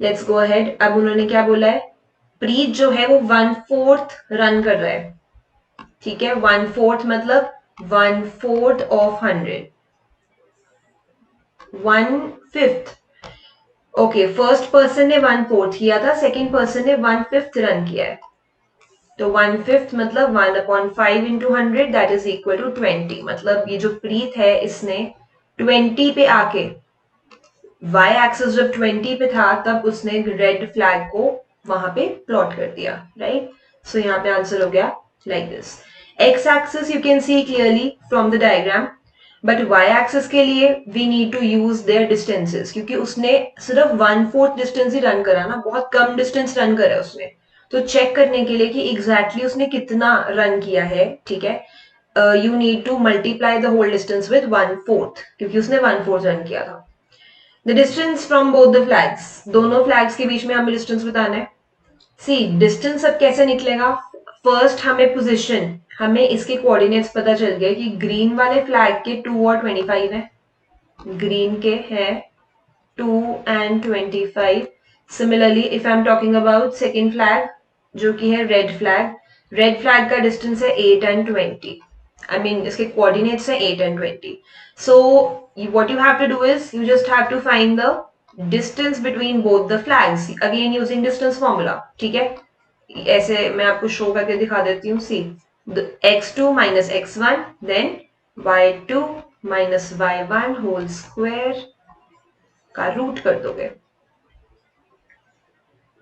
S1: Let's go ahead. अब उन्होंने क्या बोला है, प्रीत जो है वो 1/4 रन कर रहा है। ठीक है, 1/4 मतलब 1/4 ऑफ 100, 1/5। ओके, फर्स्ट पर्सन ने 1/4 किया था, सेकेंड पर्सन ने 1/5 रन किया है, तो 1/5 मतलब 1/5 into 100 that is equal to 20। मतलब ये जो प्रीत है इसने 20 पे आके, y एक्सिस जब 20 पे था तब उसने रेड फ्लैग को वहां पे प्लॉट कर दिया, राइट? सो यहाँ पे आंसर हो गया like this. x axis you can see clearly from the diagram, but Y axis के लिए we need to use their distances, क्योंकि उसने सिर्फ 1/4 डिस्टेंस ही रन करा ना, बहुत कम डिस्टेंस रन करा उसने। तो चेक करने के लिए कि एग्जैक्टली उसने कितना रन किया है, ठीक है, you need to multiply the whole distance with 1/4, क्योंकि उसने 1/4 रन किया था। The distance from both the flags, दोनों फ्लैग्स के बीच में हमें डिस्टेंस बताना है। सी डिस्टेंस अब कैसे निकलेगा, फर्स्ट हमें पोजीशन, हमें इसके कोऑर्डिनेट्स पता चल गए कि ग्रीन वाले फ्लैग के 2 और 25 है, ग्रीन के हैं 2 and 25। Similarly if I am talking about second flag जो कि है रेड फ्लैग, रेड फ्लैग का डिस्टेंस है 8 and 20, आई मीन इसके कोऑर्डिनेट्स है 8 and 20। So what you have to do is you just have to find the distance between both the flags again using distance formula, ठीक है। ऐसे मैं आपको show करके दिखा देती हूँ। See x2 minus x1 then y2 minus y1 whole square का रूट कर दोगे।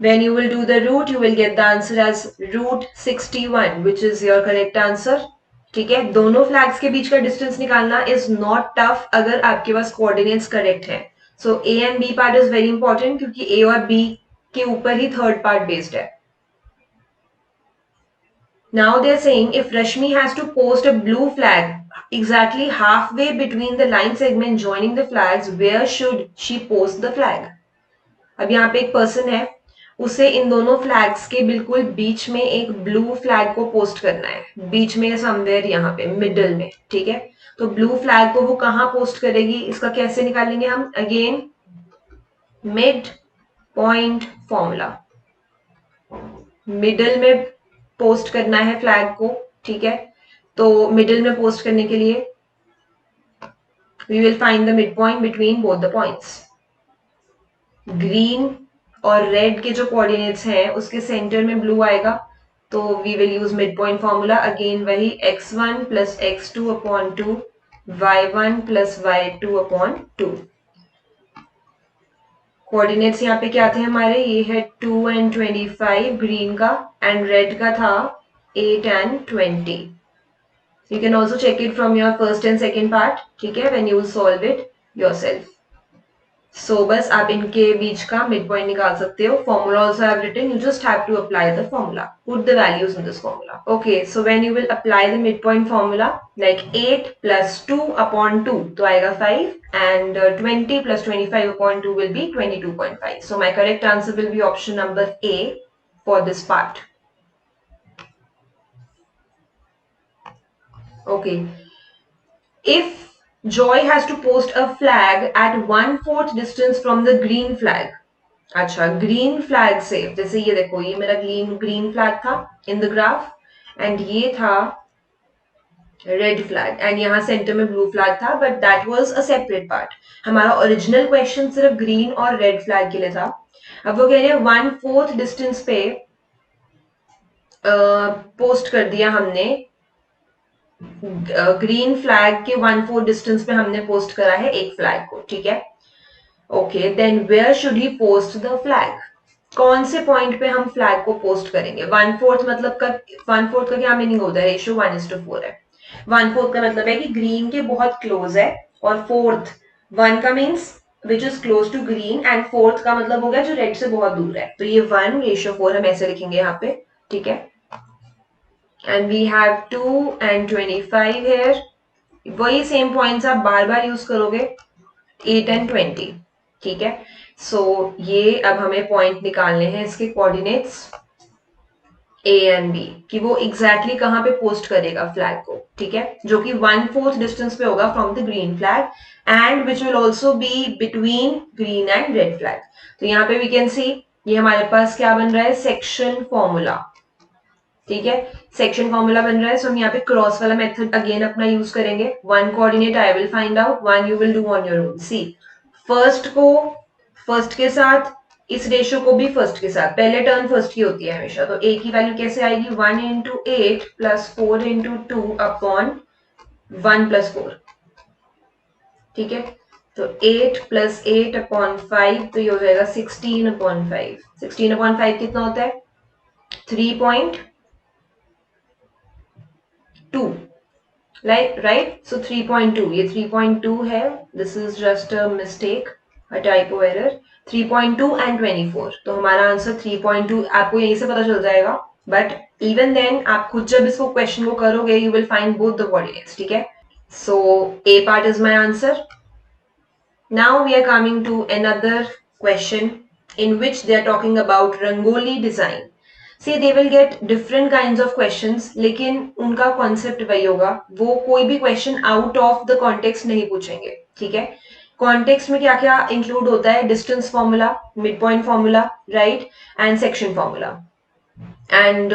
S1: When you will do the root, you will get the answer as root 61, which is your correct answer. ठीक है, दोनों फ्लैग्स के बीच का डिस्टेंस निकालना is not tough अगर आपके पास कोऑर्डिनेट्स करेक्ट है। So A and B part is very important, क्योंकि ए और बी के ऊपर ही थर्ड पार्ट बेस्ड है। Now they're saying if Rashmi has to post a blue flag exactly halfway between the line segment joining the flags, where should she post the flag? अब यहाँ पे एक person है, उसे इन दोनों फ्लैग्स के बिल्कुल बीच में एक ब्लू फ्लैग को पोस्ट करना है, बीच में समवेयर यहाँ पे मिडल में, ठीक है। तो ब्लू फ्लैग को वो कहाँ पोस्ट करेगी, इसका कैसे निकालेंगे हम, again mid point formula, middle में पोस्ट करना है फ्लैग को, ठीक है। तो मिडल में पोस्ट करने के लिए we will find the mid point between both the points. Green और रेड के जो कोऑर्डिनेट्स हैं उसके सेंटर में ब्लू आएगा, तो we will use mid point formula, again वही x1 plus x2 upon 2, y1 plus y2 upon 2। Coordinates यहाँ पे क्या थे हमारे, ये है 2 and 25 ग्रीन का, एंड रेड का था 8 and 20। You can also check it from your first and second part, ठीक है, when you solve it yourself. So बस आप इनके बीच का मिड पॉइंट निकाल सकते हो। Formula also I have written, you just have to apply the formula, put the values in this formula. Okay, so when you will apply the midpoint formula, like 8 plus 2 upon 2 तो आएगा 5, and 20 plus 25 upon 2 will be 22.5. So my correct answer will be option number A for this part. Okay, if Joy has to post a flag at 1/4 distance from the green flag. अच्छा, green flag से, जैसे ये देखो, ये मेरा green flag था in the graph, and ये था रेड फ्लैग, एंड यहाँ सेंटर में ब्लू फ्लैग था, but that was a separate part. हमारा ओरिजिनल क्वेश्चन सिर्फ ग्रीन और रेड फ्लैग के लिए था। अब वो कह रहे हैं 1/4 डिस्टेंस पे पोस्ट कर दिया हमने, ग्रीन फ्लैग के 1/4 डिस्टेंस पे हमने पोस्ट करा है एक फ्लैग को, ठीक है। Okay, then where should he post the flag, कौन से पॉइंट पे हम फ्लैग को पोस्ट करेंगे। 1/4 मतलब का 1/4 का क्या मीनिंग होता है, रेशियो 1:4 है। 1/4 का मतलब है कि ग्रीन के बहुत क्लोज है, और फोर्थ 1 का means which is close to green, and fourth का मतलब हो गया जो रेड से बहुत दूर है। तो ये 1:4 हम ऐसे लिखेंगे यहाँ पे, ठीक है। And we have 2 and 25 here, वही सेम पॉइंट्स आप बार बार यूज करोगे, 8 and 20, ठीक है। सो ये अब हमें पॉइंट निकालने हैं इसके कोऑर्डिनेट्स ए एंड बी, कि वो एग्जैक्टली कहाँ पे पोस्ट करेगा फ्लैग को, ठीक है, जो कि 1/4 डिस्टेंस पे होगा from the green flag, and which will also be between green and red flag. तो यहाँ पे वी कैन सी, ये हमारे पास क्या बन रहा है, सेक्शन फॉर्मूला, ठीक है, सेक्शन फॉर्मूला बन रहा है। सो हम यहाँ पे क्रॉस वाला मेथड अगेन अपना यूज करेंगे। One coordinate I will find out, one you will do on your own. See first को फर्स्ट के साथ, इस रेशियो को भी फर्स्ट के साथ, पहले टर्न फर्स्ट की होती है हमेशा। तो ए की वैल्यू कैसे आएगी, 1 into 8 plus 4 into 2 upon 1 plus 4, ठीक है। तो 8 plus 8 upon 5, तो ये हो जाएगा 16 upon 5। 16 upon 5 कितना होता है, 3.2, राइट, सो 3.2, ये 3.2 है, this is just a mistake, a typo error. 3.2 and 24, तो हमारा आंसर 3.2 आपको यहीं से पता चल जाएगा, बट इवन देन आप खुद जब इसको क्वेश्चन को करोगे you will find both the coordinates, ठीक है। So A part is my answer. Now we are coming to another question in which they are talking about rangoli design. See, they will get different kinds of questions, लेकिन उनका concept वही होगा, वो कोई भी question out of the context नहीं पूछेंगे, ठीक है। कॉन्टेक्स्ट में क्या क्या इंक्लूड होता है, distance formula, mid point formula, right, and section formula, and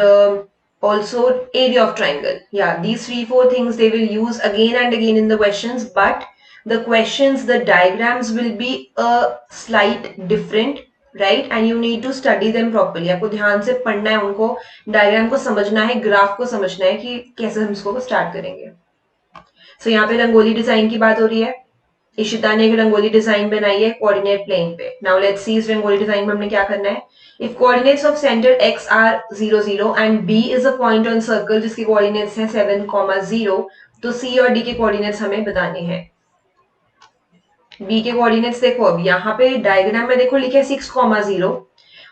S1: also area of triangle. Yeah, these 3-4 things they will use again and again in the questions, but the questions, the diagrams will be a slight different, right, and you need to study them properly. आपको ध्यान से पढ़ना है उनको, diagram को समझना है, graph को समझना है कि कैसे हम इसको स्टार्ट करेंगे। सो यहाँ पे रंगोली डिजाइन की बात हो रही है, इशिता ने एक रंगोली डिजाइन बनाई है कोऑर्डिनेट प्लेन पे। नाउ लेट्स सी इस रंगोली डिजाइन में हमने क्या करना है। If coordinates of centre x are 0 0 and b is a point on circle जिसके कोऑर्डिनेट्स हैं 7, 0, तो c और d के कोऑर्डिनेट्स हमें बताने हैं। b के कोऑर्डिनेट्स देखो, अब यहाँ पे डायग्राम में देखो लिखे 6, 0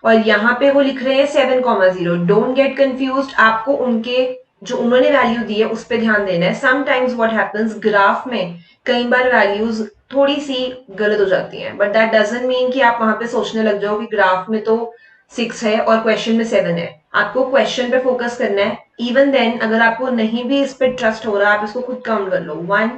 S1: और यहाँ पे वो लिख रहे हैं 7, 0। डोंट गेट कंफ्यूज्ड, आपको उनके जो उन्होंने वैल्यू दी है उस पर ध्यान देना है। समटाइम्स व्हाट हैपेंस, ग्राफ में कई बार वैल्यूज थोड़ी सी गलत हो जाती हैं, बट दैट डजंट मीन कि आप वहां पे सोचने लग जाओ कि ग्राफ में तो 6 है और क्वेश्चन में 7 है। आपको क्वेश्चन पे फोकस करना है। इवन देन अगर आपको नहीं भी इस पे ट्रस्ट हो रहा, आप इसको खुद काउंट कर लो, 1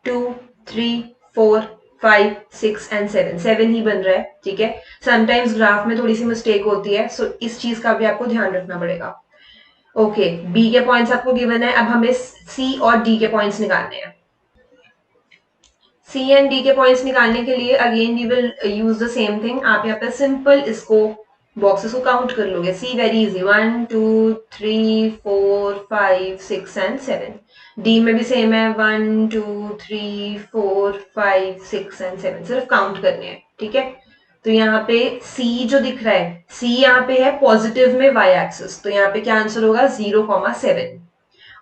S1: 2 3 4 5 6 एंड 7, 7 ही बन रहा है, ठीक है। समटाइम्स ग्राफ में थोड़ी सी मिस्टेक होती है, सो इस चीज का भी आपको ध्यान रखना पड़ेगा। ओके, बी के पॉइंट्स आपको गिवन है, अब हमें सी और डी के पॉइंट्स निकालने हैं। सी एंड डी के पॉइंट्स निकालने के लिए again we will use the same thing. आप यहाँ पे सिंपल इसको बॉक्सेस को काउंट कर लोगे। सी वेरी इजी, 1 2 3 4 5 6 एंड 7। डी में भी सेम है, 1 2 3 4 5 6 एंड 7, सिर्फ काउंट करने हैं, ठीक है। तो यहाँ पे C जो दिख रहा है, C यहाँ पे है पॉजिटिव में y एक्सिस, तो यहाँ पे क्या आंसर होगा 0,7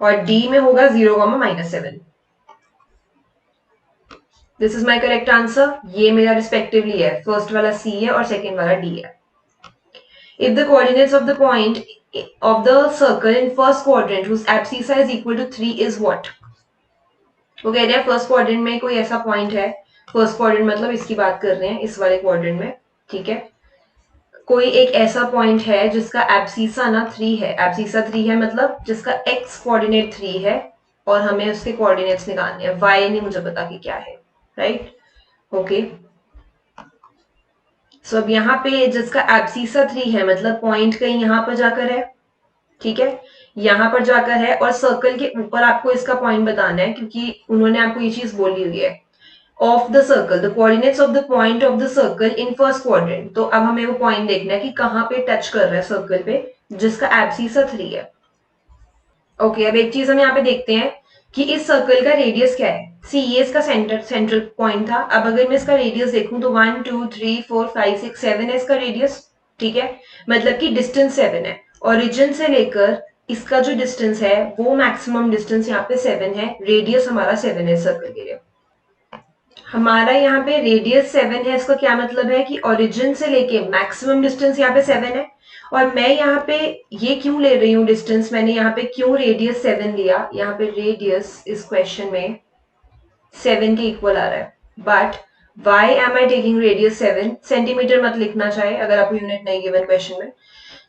S1: और D में होगा 0,-7। This is my correct answer. ये मेरा रिस्पेक्टिवली है, फर्स्ट वाला C है और सेकेंड वाला D है। If the coordinates of the point of the circle in first quadrant whose abscissa is equal to 3 is what? वो कह रहे हैं फर्स्ट क्वाड्रेंट में कोई ऐसा पॉइंट है, फर्स्ट क्वाड्रेंट मतलब इसकी बात कर रहे हैं, इस वाले क्वाड्रेंट में, ठीक है। कोई एक ऐसा पॉइंट है जिसका एब्सीसा ना 3 है, एब्सीसा 3 है मतलब जिसका एक्स कोऑर्डिनेट 3 है और हमें उसके कोऑर्डिनेट्स निकालने हैं। वाई नहीं मुझे पता कि क्या है, राइट, ओके। सो अब यहाँ पे जिसका एब्सीसा 3 है मतलब पॉइंट कहीं यहाँ पर जाकर है, ठीक है, यहाँ पर जाकर है और सर्कल के ऊपर आपको इसका पॉइंट बताना है क्योंकि उन्होंने आपको ये चीज बोली हुई है। Of the circle, the coordinates of the point of the circle in first quadrant, तो अब हमें वो पॉइंट देखना है कि कहाँ पे टच कर रहा है सर्कल पे जिसका एब्सीसा 3 है। ओके, अब एक चीज हम यहाँ पे देखते हैं कि इस सर्कल का रेडियस क्या है। सी, ये इसका सेंट्रल पॉइंट था। अब अगर मैं इसका रेडियस देखूं तो 1 2 3 4 5 6 7 है इसका रेडियस, ठीक है, मतलब कि डिस्टेंस 7 है। ओरिजिन से लेकर इसका जो डिस्टेंस है वो मैक्सिमम डिस्टेंस यहाँ पे 7 है, रेडियस हमारा 7 है सर्कल के लिए। हमारा यहाँ पे रेडियस 7 है, इसका क्या मतलब है कि ओरिजिन से लेके मैक्सिमम डिस्टेंस यहाँ पे 7 है। और मैं यहाँ पे ये क्यों ले रही हूँ डिस्टेंस, मैंने यहाँ पे क्यों रेडियस 7 लिया, यहाँ पे रेडियस इस क्वेश्चन में 7 के इक्वल आ रहा है, but why am I taking radius 7? Centimetre मत लिखना चाहे अगर आपको यूनिट नहीं गिवन क्वेश्चन में।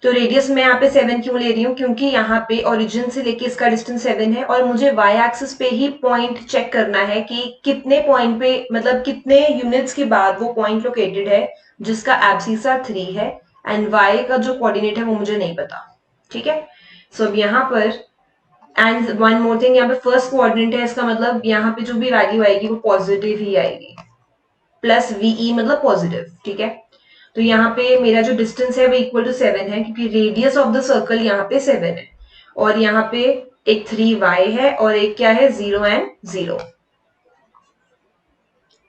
S1: तो रेडियस मैं यहाँ पे 7 क्यों ले रही हूँ, क्योंकि यहाँ पे ओरिजिन से लेके इसका डिस्टेंस 7 है और मुझे वाई एक्सिस पे ही पॉइंट चेक करना है कि कितने पॉइंट पे, मतलब कितने यूनिट्स के बाद वो पॉइंट लोकेटेड है जिसका एब्सीसा 3 है एंड वाई का जो कोऑर्डिनेट है वो मुझे नहीं पता, ठीक है। सो अब यहाँ पर एंड वन मोर थिंग, यहाँ पे फर्स्ट कोऑर्डिनेट है, इसका मतलब यहाँ पे जो भी वैल्यू आएगी वो पॉजिटिव ही आएगी, प्लस वीई मतलब पॉजिटिव, ठीक है। तो यहाँ पे मेरा जो डिस्टेंस है वो इक्वल टू 7 है क्योंकि रेडियस ऑफ द सर्कल यहाँ पे 7 है और यहाँ पे एक 3y है और एक क्या है 0 एंड 0,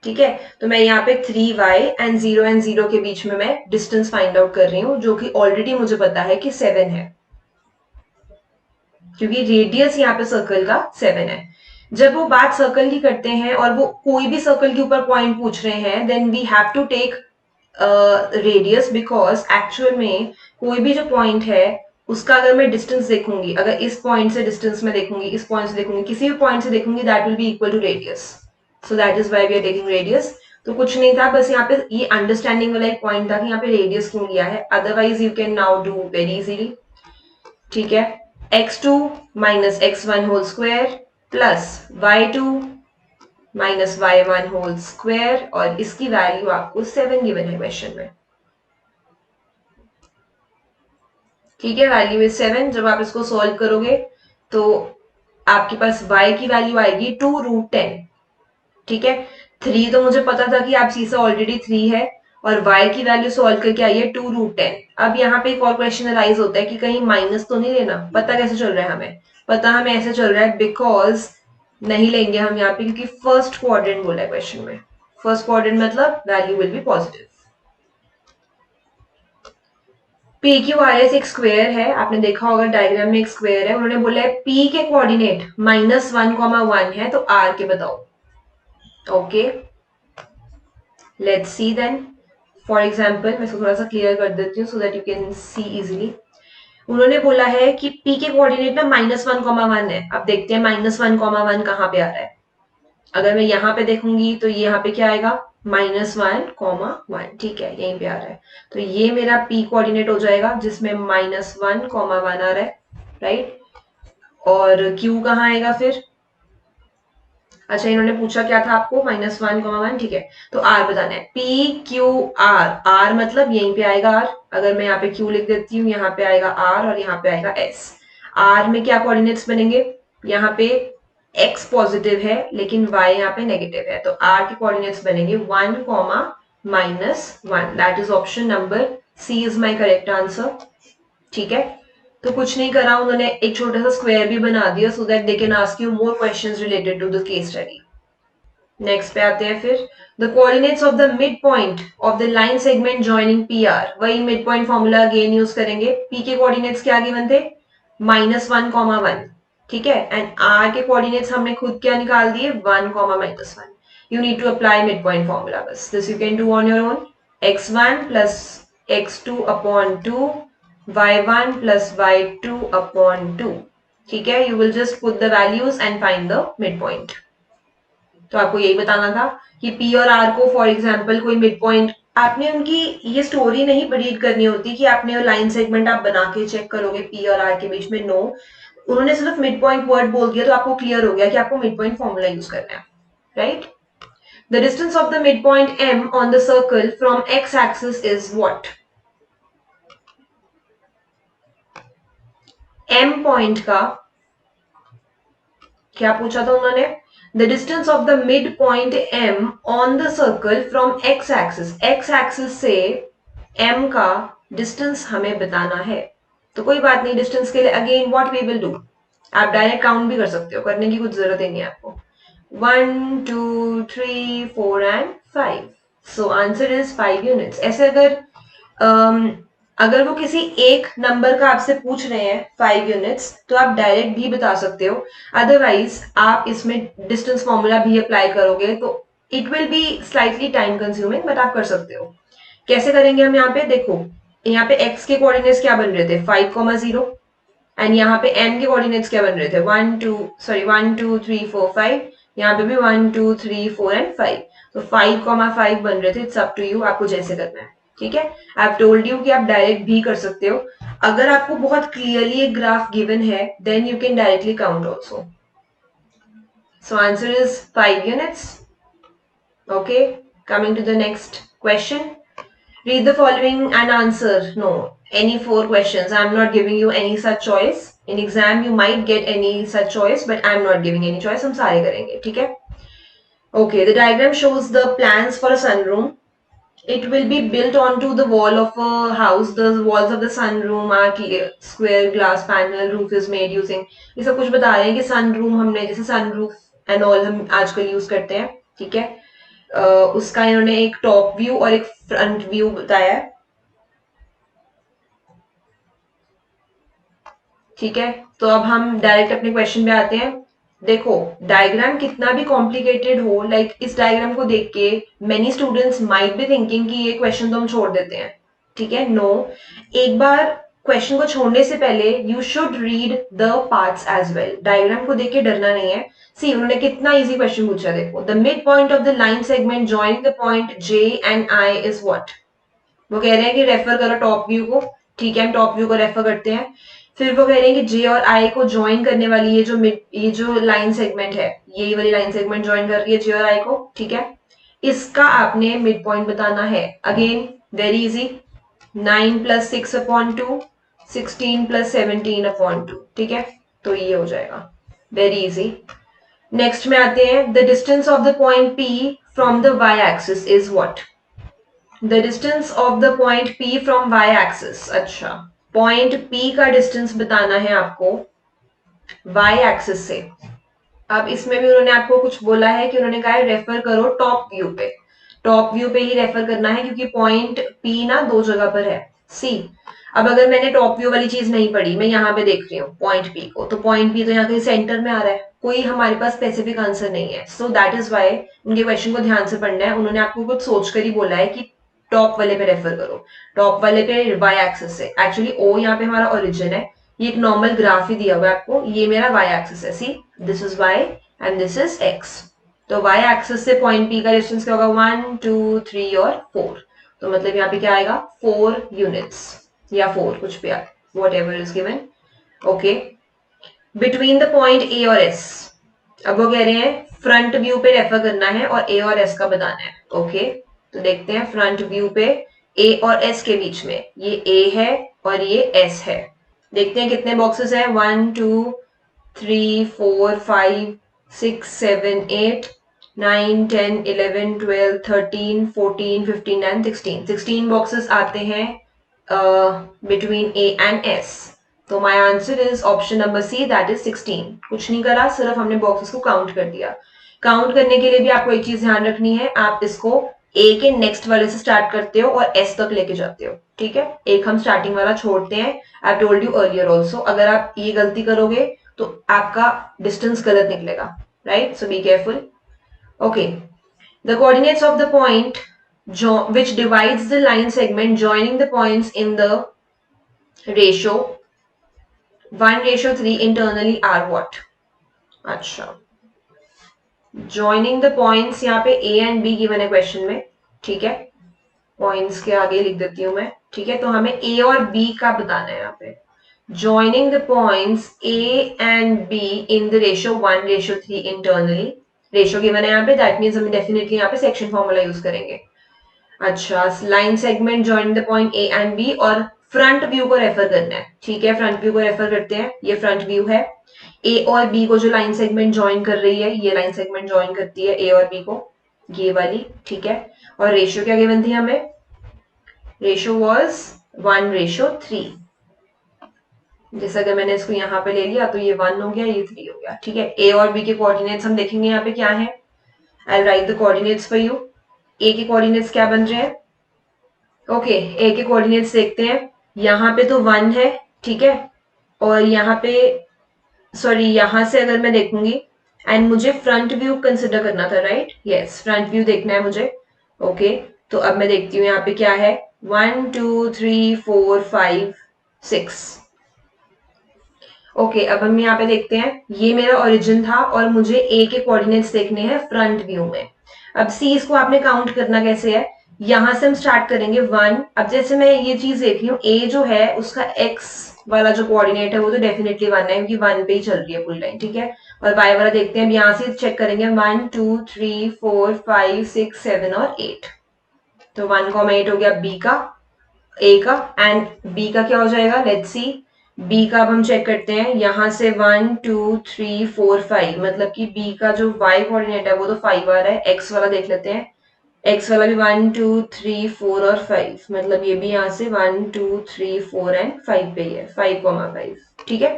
S1: ठीक है। तो मैं यहाँ पे 3y एंड 0 एंड 0 के बीच में मैं डिस्टेंस फाइंड आउट कर रही हूँ जो कि ऑलरेडी मुझे पता है कि 7 है क्योंकि रेडियस यहाँ पे सर्कल का 7 है। जब वो बात सर्कल की करते हैं और वो कोई भी सर्कल के ऊपर पॉइंट पूछ रहे हैं, then we have to take radius, because actual में कोई भी जो पॉइंट है उसका अगर मैं डिस्टेंस देखूंगी, अगर इस पॉइंट से डिस्टेंस में देखूंगी, इस पॉइंट से देखूंगी, किसी भी पॉइंट से देखूंगी, that will be equal to radius. So that is why we are taking radius. तो कुछ नहीं था, बस यहाँ पे ये अंडरस्टैंडिंग वाला एक पॉइंट था कि यहाँ पे रेडियस क्यों लिया है. Otherwise you can now do very easily. ठीक है, x2 minus x1 whole square plus y2 minus y1 whole square, और इसकी वैल्यू आपको 7 गिवन है क्वेश्चन में. ठीक है, वैल्यू इज 7. जब आप इसको सॉल्व करोगे तो आपके पास y की वैल्यू आएगी 2√10. ठीक है, 3 तो मुझे पता था कि आप सी से ऑलरेडी 3 है, और y की वैल्यू सॉल्व करके आई है 2√10. अब यहाँ पे एक और क्वेश्चन अराइज होता है कि कहीं माइनस तो नहीं लेना. पता कैसे चल रहा है हमें? पता हमें ऐसे चल रहा है बिकॉज नहीं लेंगे हम यहाँ पे, क्योंकि फर्स्ट क्वाड्रेंट बोला है क्वेश्चन में. फर्स्ट क्वाड्रेंट मतलब value will be positive. P Q R S एक स्क्वायर है, आपने देखा होगा डायग्राम में एक स्क्वायर है. उन्होंने बोला है पी के कोऑर्डिनेट -1, 1 है, तो आर के बताओ. Okay, let's see then. For example मैं इसको थोड़ा सा क्लियर कर देती हूँ so that you can see easily. उन्होंने बोला है कि पी के कोऑर्डिनेट में -1, 1 है. अब देखते हैं -1, 1 कहाँ पे आ रहा है. अगर मैं यहाँ पे देखूंगी तो ये यहाँ पे क्या आएगा, -1, 1. ठीक है, यहीं पे आ रहा है. तो ये मेरा पी कोऑर्डिनेट हो जाएगा जिसमें -1, 1 आ रहा है, राइट. और क्यू कहाँ आएगा फिर? अच्छा, इन्होंने पूछा क्या था आपको, -1, 1. ठीक है, तो आर बताना है. पी क्यू आर, आर मतलब यहीं पे आएगा आर. अगर मैं यहाँ पे क्यू लिख देती हूँ, यहाँ पे आएगा आर और यहाँ पे आएगा एस. आर में क्या कोऑर्डिनेट्स बनेंगे? यहाँ पे x पॉजिटिव है लेकिन y यहाँ पे नेगेटिव है, तो r के कोऑर्डिनेट्स बनेंगे 1, -1. That is option number C is my correct answer. ठीक है, तो कुछ नहीं करा, उन्होंने एक छोटा सा स्क्वायर भी बना दिया so that they can ask you more questions related to the case study. Next पे आते हैं फिर. The coordinates of the mid point of the line segment joining P R. वही mid point formula again use करेंगे. P के coordinates क्या given थे? -1, 1. ठीक है, एंड आर के कोऑर्डिनेट्स हमने खुद क्या निकाल दिए, 1, -1. You need to apply mid point formula. बस this you can do on your own. x1 plus x2 upon 2, y1 plus y2 upon 2. ठीक है, you will just put the values and find the mid point. तो आपको यही बताना था कि P और आर को फॉर एग्जाम्पल कोई मिड पॉइंट, आपने उनकी ये स्टोरी नहीं रीड करनी होती कि आपने लाइन सेगमेंट आप बना के चेक करोगे पी और आर के बीच में. नो, उन्होंने सिर्फ मिड पॉइंट वर्ड बोल दिया तो आपको क्लियर हो गया कि आपको मिड पॉइंट फॉर्मूला यूज करना है, right. The distance of the mid point m on the circle from x axis is what? m point का क्या पूछा था उन्होंने? The distance of the mid point m on the circle from x axis. x axis से m का distance हमें बताना है. तो कोई बात नहीं, डिस्टेंस के लिए again what we will do, आप डायरेक्ट काउंट भी कर सकते हो, करने की कुछ जरूरत ही नहीं है आपको. 1, 2, 3, 4 and 5. So answer is 5 units. ऐसे अगर वो किसी एक नंबर का आपसे पूछ रहे हैं 5 यूनिट्स तो आप डायरेक्ट भी बता सकते हो. अदरवाइज आप इसमें डिस्टेंस फॉर्मूला भी अप्लाई करोगे तो it will be slightly time consuming, but आप कर सकते हो. कैसे करेंगे हम? यहाँ पे देखो, यहाँ पे x के कोऑर्डिनेट्स क्या बन रहे थे, 5, 0. एंड यहाँ पे m के कोऑर्डिनेट्स क्या बन रहे थे, 1, 2, 3, 4, 5. यहाँ पे भी 1, 2, 3, 4 एंड 5. तो 5, 5 बन रहे थे. इट्स अप टू यू, आपको जैसे करना है. ठीक है, आई हैव टोल्ड यू कि आप डायरेक्ट भी कर सकते हो. अगर आपको बहुत क्लियरली एक ग्राफ गिवन है then you can directly count also. So answer is 5 units. Okay, coming to the next question. Read the following and answer. No, any 4 questions. I'm not giving you any such choice. In exam you might get any such choice, but I'm not giving any choice. हम सारे करेंगे, ठीक है? Okay, the diagram shows the plans for a sunroom. It will be built onto the wall of a house. The walls of the sunroom are clear, square glass panel. Roof is made using. ये सब कुछ बता रहे हैं कि sunroom हमने जैसे sunroof and all हम आजकल यूज करते हैं, ठीक है? उसका इन्होंने एक टॉप व्यू और एक फ्रंट व्यू बताया है. ठीक है, तो अब हम डायरेक्ट अपने क्वेश्चन पे आते हैं. देखो डायग्राम कितना भी कॉम्प्लिकेटेड हो, लाइक इस डायग्राम को देख के many students might be thinking कि ये क्वेश्चन तो हम छोड़ देते हैं, ठीक है, नो, एक बार क्वेश्चन को छोड़ने से पहले you should read the parts as well. Diagram को देख के डरना नहीं है। सी उन्होंने कितना इजी क्वेश्चन पूछा, देखो the mid point of the line segment joining the point J and I is what. वो कह रहे हैं कि रेफर करो टॉप व्यू को, ठीक है, हम टॉप व्यू को रेफर करते हैं। फिर वो कह रहे हैं कि जे और आई को ज्वाइन करने वाली ये जो लाइन सेगमेंट है, ये वाली लाइन सेगमेंट ज्वाइन कर रही है जे और आई को, ठीक है, इसका आपने मिड पॉइंट बताना है। Again very easy, 9 plus 6 upon 2, 16 plus 17 upon 2, ठीक है, तो ये हो जाएगा, वेरी इजी। नेक्स्ट में आते हैं, the distance of the point P from the Y axis is what. The distance of the point P from y axis, अच्छा पॉइंट P का डिस्टेंस बताना है आपको y एक्सिस से। अब इसमें भी उन्होंने आपको कुछ बोला है कि उन्होंने कहा है रेफर करो टॉप व्यू पे, टॉप व्यू पे ही रेफर करना है क्योंकि पॉइंट P ना दो जगह पर है। सी अब अगर मैंने टॉप व्यू वाली चीज नहीं पढ़ी, मैं यहाँ पे देख रही हूँ पॉइंट P को, तो पॉइंट P तो यहाँ कहीं सेंटर में आ रहा है, कोई हमारे पास स्पेसिफिक आंसर नहीं है। सो दैट इज वाई उनके क्वेश्चन को ध्यान से पढ़ना है। उन्होंने आपको कुछ सोच कर ही बोला है कि टॉप वाले पे रेफर करो, टॉप वाले पे वाई एक्सिस से। एक्चुअली ओ यहाँ पे हमारा ओरिजिन है, ये एक नॉर्मल ग्राफ ही दिया हुआ है आपको, ये मेरा वाई एक्सिस है, see this is Y and this is X. तो वाई एक्सिस से पॉइंट पी का डिस्टेंस क्या होगा, 1 2 3 और 4, तो मतलब यहाँ पे क्या आएगा 4 यूनिट्स या 4 कुछ भी, what ever is given, okay. Between the point ए और एस, अब वो कह रहे हैं फ्रंट व्यू पे रेफर करना है और ए और एस का बताना है, ओके। तो देखते हैं फ्रंट व्यू पे ए और एस के बीच में, ये ए है और ये एस है। देखते हैं कितने बॉक्सेस हैं, 1 2 3 4 5 6 7 8 9 10 11 12 13 14 15 एंड 16, 16 बॉक्सेस आते हैं बिटवीन ए एंड एस। तो my answer is option number C, that is 16। कुछ नहीं करा, सिर्फ हमने बॉक्सेस को काउंट कर दिया। काउंट करने के लिए भी आपको एक चीज ध्यान रखनी है, आप इसको ए के नेक्स्ट वाले से स्टार्ट करते हो और एस तक लेके जाते हो, ठीक है, एक हम स्टार्टिंग वाला छोड़ते हैं। I told you earlier also, अगर आप ये गलती करोगे तो आपका डिस्टेंस गलत निकलेगा, right, so be careful, okay. The coordinates of the point which divides the line segment joining the points in the ratio 1:3 internally are what। अच्छा, ज्वाइनिंग द पॉइंट्स यहाँ पे ए एंड बी गिवन है question में, ठीक है, points के आगे लिख देती हूं मैं, ठीक है, तो हमें ए और बी का बताना है यहाँ पे। Joining the points A and be in the ratio 1:3 internally, ratio given है यहाँ पे, दैट मीन्स हम डेफिनेटली यहाँ पे सेक्शन फॉर्मूला यूज करेंगे। अच्छा, line segment joining the point A and B और फ्रंट व्यू को रेफर करना है, ठीक है, फ्रंट व्यू को रेफर करते हैं, ये फ्रंट व्यू है। ए और बी को जो लाइन सेगमेंट ज्वाइन कर रही है, ये लाइन सेगमेंट ज्वाइन करती है ए और बी को, ये वाली, ठीक है। और रेशियो क्या गिवन थी हमें, रेशियो वाज 1:3। जैसे अगर मैंने इसको यहाँ पे ले लिया तो ये 1 हो गया, ये 3 हो गया, ठीक है। ए और बी के कोऑर्डिनेट्स हम देखेंगे यहाँ पे क्या है, I write the coordinates for you. A के कोऑर्डिनेट्स क्या बन रहे हैं, ओके, ए के कोऑर्डिनेट्स देखते हैं, यहाँ पे तो 1 है, ठीक है, और यहाँ पे सॉरी यहाँ से अगर मैं देखूंगी एंड मुझे फ्रंट व्यू कंसिडर करना था, राइट, यस, फ्रंट व्यू देखना है मुझे, ओके। तो अब मैं देखती हूँ यहाँ पे क्या है, 1 2 3 4 5 6, ओके। अब हम यहाँ पे देखते हैं, ये मेरा ओरिजिन था और मुझे ए के कोऑर्डिनेट्स देखने हैं फ्रंट व्यू में। अब सी इसको आपने काउंट करना कैसे है, यहां से हम स्टार्ट करेंगे 1। अब जैसे मैं ये चीज देख रही हूँ, ए जो है उसका एक्स वाला जो कोऑर्डिनेट है वो तो डेफिनेटली 1 है क्योंकि 1 पे ही चल रही है फुल टाइम, ठीक है। और वाई वाला देखते हैं, अब यहाँ से चेक करेंगे 1 2 3 4 5 6 7 और 8, तो 1,8 हो गया बी का, ए का, एंड बी का क्या हो जाएगा, लेट्स सी। बी का अब हम चेक करते हैं, यहां से 1 2 3 4 5, मतलब कि बी का जो वाई कोऑर्डिनेट है वो तो 5 आ रहा है। एक्स वाला देख लेते हैं, एक्स वाला भी 1 2 3 4 और 5, मतलब ये भी यहाँ से 1 2 3 4 एंड 5 पे ही है, 5,5, ठीक है,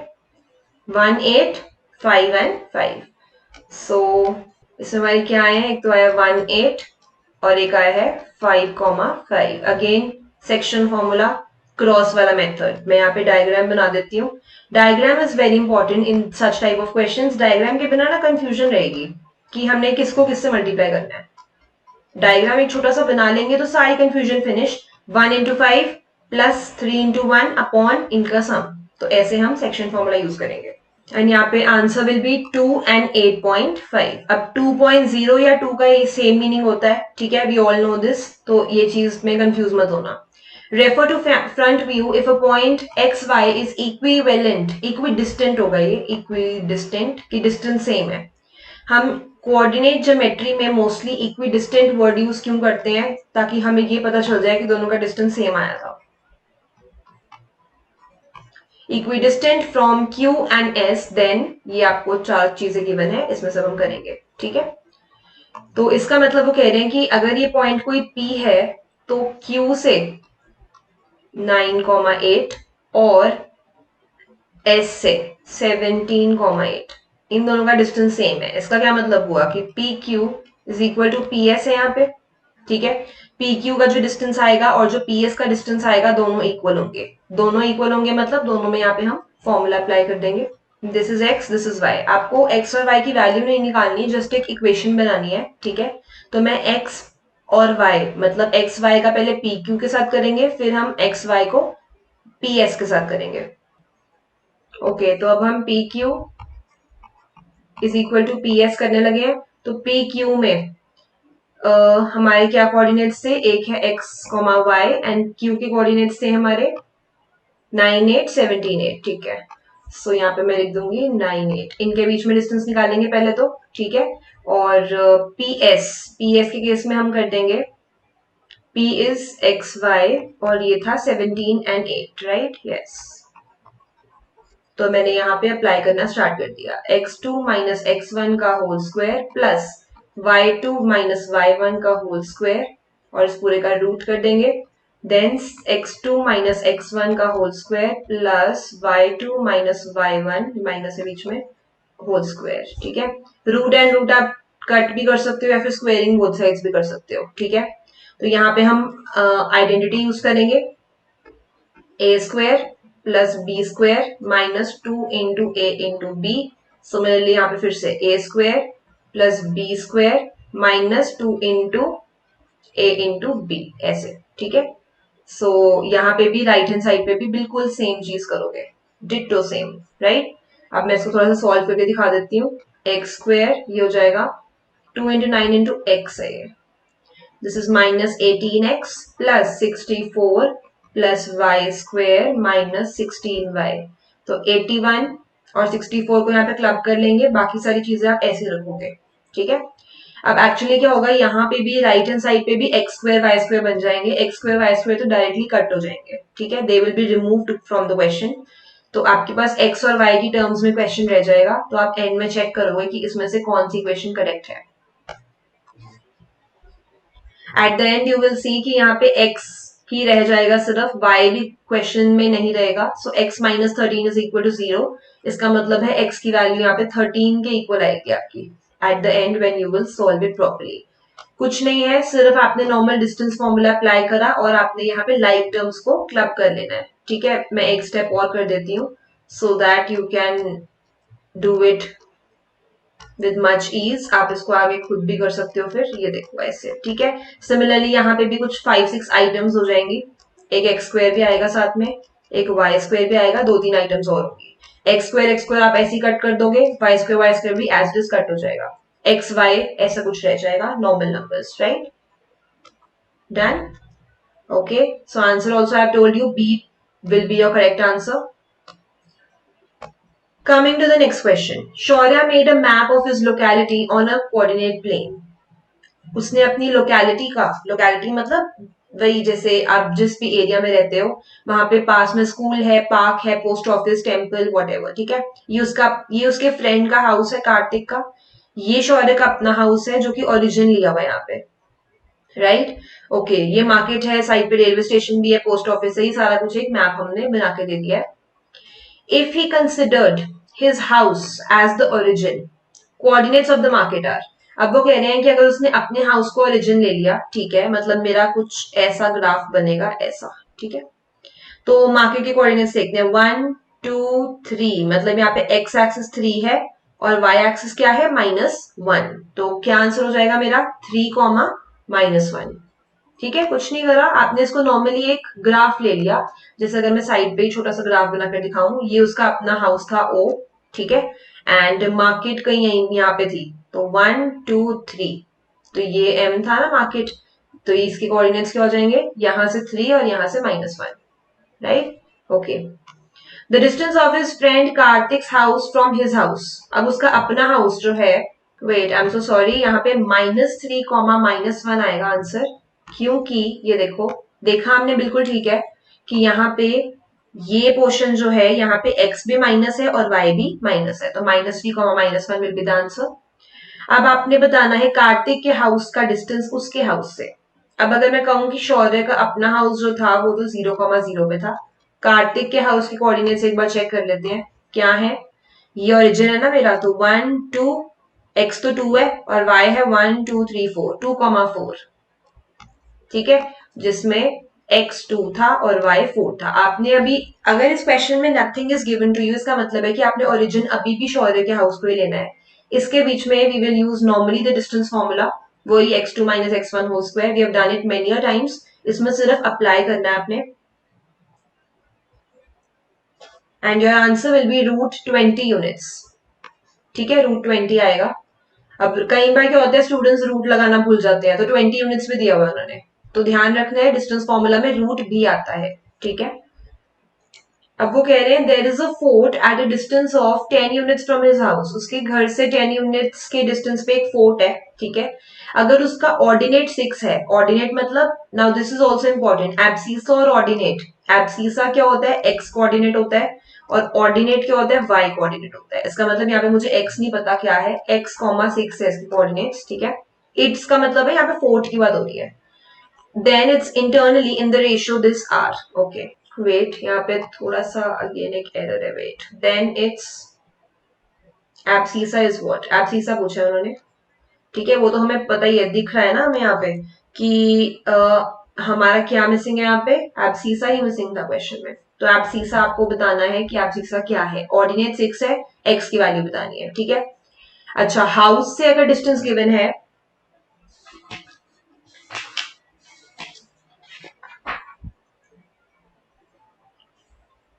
S1: 1 8 5 एंड 5। सो इसमें हमारे क्या आए हैं, एक तो आया 1 8 और एक आया है 5,5। अगेन सेक्शन फॉर्मूला, क्रॉस वाला मेथड। मैं यहाँ पे डायग्राम बना देती हूँ। Diagram is very important in such type of questions. Diagram के बिना ना कंफ्यूजन रहेगी कि हमने किसको किससे मल्टीप्लाई करना है। डायग्राम एक छोटा सा बना लेंगे तो सारी confusion finish. 1 into 5 plus 3 into 1 upon इनका सम। तो ऐसे हम सेक्शन फॉर्मूला यूज करेंगे। एंड यहाँ पे आंसर विल बी 2 and 8.5। अब 2.0 या 2 का सेम मीनिंग होता है, ठीक है, वी ऑल नो दिस, तो ये चीज में कंफ्यूज मत होना। Refer to front view if a point X Y is equivalent, equidistant होगा ये, इक्विडिस्टेंट की डिस्टेंस सेम है। हम कोऑर्डिनेट ज्योमेट्री में मोस्टली इक्विडिस्टेंट वर्ड यूज क्यों करते हैं, ताकि हमें ये पता चल जाए कि दोनों का डिस्टेंस सेम आया था। Equidistant from Q and S, then ये आपको 4 चीजें गिवन है, इसमें सब हम करेंगे, ठीक है। तो इसका मतलब वो कह रहे हैं कि अगर ये पॉइंट कोई P है तो Q से 9,8 और S से 17,8 इन दोनों का डिस्टेंस सेम है। इसका क्या मतलब हुआ कि PQ is equal to PS है यहाँ पे, ठीक है। PQ का जो डिस्टेंस आएगा और जो PS का डिस्टेंस आएगा दोनों इक्वल होंगे। दोनों इक्वल होंगे मतलब दोनों में यहाँ पे हम फॉर्मूला अप्लाई कर देंगे। This is x, this is y। आपको x और y की वैल्यू नहीं निकालनी, जस्ट एक इक्वेशन बनानी है, ठीक है। तो मैं x और y मतलब x y का पहले PQ के साथ करेंगे, फिर हम x y को PS के साथ करेंगे। ओके, तो अब हम PQ is equal to PS करने लगे हैं। तो PQ में हमारे क्या कोऑर्डिनेट्स थे, एक है x, y एंड q के कोऑर्डिनेट्स थे हमारे 9, 8, 17, 8, ठीक है। सो यहाँ पे मैं लिख दूंगी 9, 8। इनके बीच में डिस्टेंस निकालेंगे पहले तो, ठीक है। और PS के केस में हम कर देंगे P इज x y और ये था 17 and 8, राइट, यस। तो मैंने यहाँ पे अप्लाई करना स्टार्ट कर दिया। x2 माइनस x1 का whole square plus y2 minus y1 का होल स्क्वायर और इस पूरे का रूट कर देंगे। देन x2 माइनस x1 का whole square plus y2 minus y1 minus के बीच में होल स्क्वायर, ठीक है। रूट एंड रूट आप कट भी कर सकते हो या फिर स्क्वेयरिंग बोथ साइड्स भी कर सकते हो, ठीक है। तो यहाँ पे हम आइडेंटिटी यूज करेंगे, a square plus B square minus 2 into A into B. Similarly यहाँ पे फिर से a square plus B square minus 2 into A into B, ऐसे, ठीक है। सो यहाँ पे भी राइट हैंड साइड पे भी बिल्कुल सेम चीज करोगे, डिट्टो सेम, राइट। अब मैं इसको थोड़ा सा सॉल्व करके दिखा देती हूँ। एक्स स्क्वायर ये हो जाएगा 2 इंटू 9 इंटू एक्स है ये। This is minus 18x plus 64 plus Y square minus 16y। तो 81 और 64 को यहाँ पे क्लब कर लेंगे, बाकी सारी चीजें आप ऐसे रखोगे, ठीक है। अब एक्चुअली क्या होगा, यहाँ पे भी राइट हैंड साइड पे भी एक्स स्क्वायर वाई स्क्वायर बन जाएंगे। एक्स स्क्वायर वाई स्क्वायर तो डायरेक्टली कट हो जाएंगे, ठीक है, दे will be removed from the question. तो आपके पास एक्स और वाई की टर्म्स में क्वेश्चन रह जाएगा, तो आप एंड में चेक करोगे कि इसमें से कौन सी क्वेश्चन करेक्ट है। Eight the and you will see कि यहाँ पे x ही रह जाएगा सिर्फ, y भी क्वेश्चन में नहीं रहेगा। So x minus 13 is equal to 0। इसका मतलब है x की वैल्यू यहाँ पे 13 के इक्वल आएगी आपकी eight the and when you will solve it properly. कुछ नहीं है, सिर्फ आपने नॉर्मल डिस्टेंस फॉर्मूला अप्लाई करा और आपने यहाँ पे लाइक टर्म्स को क्लब कर लेना है, ठीक है। मैं एक स्टेप और कर देती हूँ so that you can do it with much ease. आप इसको आगे खुद भी कर सकते हो, फिर ये देखो ऐसे, ठीक है। सिमिलरली यहाँ पे भी कुछ 5-6 आइटम्स हो जाएंगी। एक एक्स स्क्वायर भी आएगा साथ में, एक वाई स्क्वायर भी आएगा, 2-3 आइटम्स और होंगी। एक्स स्क्वायर आप ऐसे ही कट कर दोगे, वाई स्क्वायर भी एज इट इज कट हो जाएगा। एक्स वाई ऐसा कुछ रह जाएगा, normal numbers, right, done. Okay, so answer also I have told you B will be your correct answer. Coming to the next question. Shaurya made a map of his locality on a coordinate plane. उसने अपनी locality का, locality मतलब वही जैसे आप जिस भी area में रहते हो वहां पे पास में स्कूल है, पार्क है, पोस्ट ऑफिस, टेम्पल, व्हाटएवर, ठीक है। ये उसके फ्रेंड का हाउस है, कार्तिक का। ये शौर्य का अपना हाउस है जो कि ओरिजिन लिया हुआ है यहाँ पे, राइट। ओके, ये मार्केट है, साइड पे रेलवे स्टेशन भी है, पोस्ट ऑफिस है, ये सारा कुछ एक मैप हमने बना के दे दिया है। If he considered his house as the origin, coordinates of the market are। अब वो कह रहे हैं कि अगर उसने अपने हाउस को ओरिजिन ले लिया, ठीक है, मतलब मेरा कुछ ऐसा ग्राफ बनेगा, ऐसा, ठीक है। तो मार्केट के कोऑर्डिनेट्स देखते हैं 1 2 3, मतलब यहाँ पे एक्स एक्सिस 3 है और वाई एक्सिस क्या है -1। तो क्या आंसर हो जाएगा मेरा 3 कॉमा -1। ठीक है, कुछ नहीं करा आपने, इसको नॉर्मली एक ग्राफ ले लिया। जैसे अगर मैं साइड पे छोटा सा ग्राफ बनाकर दिखाऊं, ये उसका अपना हाउस था ओ, ठीक है, एंड मार्केट कहीं यहाँ पे थी, तो 1 2 3, तो ये एम था ना मार्केट, तो इसके कोऑर्डिनेट्स क्या हो जाएंगे, यहां से 3 और यहां से -1, right. Okay, the distance of his friend Kartik house from his house. अब उसका अपना हाउस जो है, wait I am so sorry, यहाँ पे -3 कॉमा -1 आएगा आंसर, क्योंकि ये देखो, देखा हमने बिल्कुल ठीक है कि यहाँ पे ये पोर्शन जो है, यहाँ पे x भी माइनस है और y भी माइनस है, तो -3 comma -1 will be the answer. अब आपने बताना है कार्तिक के हाउस का डिस्टेंस उसके हाउस से। अब अगर मैं कहूं कि शौर्य का अपना हाउस जो था वो तो 0,0 पे था, कार्तिक के हाउस के कोऑर्डिनेट्स एक बार चेक कर लेते हैं क्या है। ये ओरिजिन है ना मेरा, तो 1 2, x तो 2 है और y है 1 2 3 4, 2,4, ठीक है, जिसमें x 2 था और y 4 था। आपने अभी, अगर इस क्वेश्चन में nothing is given to you, इसका मतलब है कि आपने ओरिजिन अभी भी शौर्य के हाउस को ही लेना है। इसके बीच में we will use normally the distance formula, वही x2 minus x1 whole square, we have done it many times, इसमें सिर्फ अप्लाई करना है आपने, and your answer will be √20 units. ठीक है, √20 आएगा। अब कई बार क्या होता है, स्टूडेंट्स रूट लगाना भूल जाते हैं, तो 20 यूनिट्स भी दिया हुआ उन्होंने, तो ध्यान रखना है डिस्टेंस फॉर्मूला में रूट भी आता है, ठीक है। अब वो कह रहे हैं there is a fort at a distance of 10 units from his house, उसके घर से 10 यूनिट्स के डिस्टेंस पे एक फोर्ट है, ठीक है। अगर उसका ऑर्डिनेट 6 है, ऑर्डिनेट मतलब, now this is also important, abscissa और ऑर्डिनेट, एब्सीसा क्या होता है, एक्स कोऑर्डिनेट होता है, और ऑर्डिनेट क्या होता है, वाई कोऑर्डिनेट होता है। इसका मतलब यहाँ पे मुझे एक्स नहीं पता क्या है, x,6 है इसके कोऑर्डिनेट्स, ठीक है। इट्स का मतलब है यहाँ पे फोर्ट की बात हो रही है, then it's internally in the ratio this are, okay. Wait, यहाँ पे थोड़ा सा अगेन एक एरर है, wait, then it's abscissa is what, abscissa पूछा उन्होंने, ठीक है, वो तो हमें पता ही है, दिख रहा है ना हमें यहाँ पे कि हमारा क्या मिसिंग है, यहाँ पे एब्सीसा ही मिसिंग था क्वेश्चन में। तो एब्सीसा आपको बताना है कि एब्सीसा क्या है, ऑर्डिनेट 6 है, एक्स की वैल्यू बतानी है, ठीक है। अच्छा, हाउस से अगर डिस्टेंस गिवन है,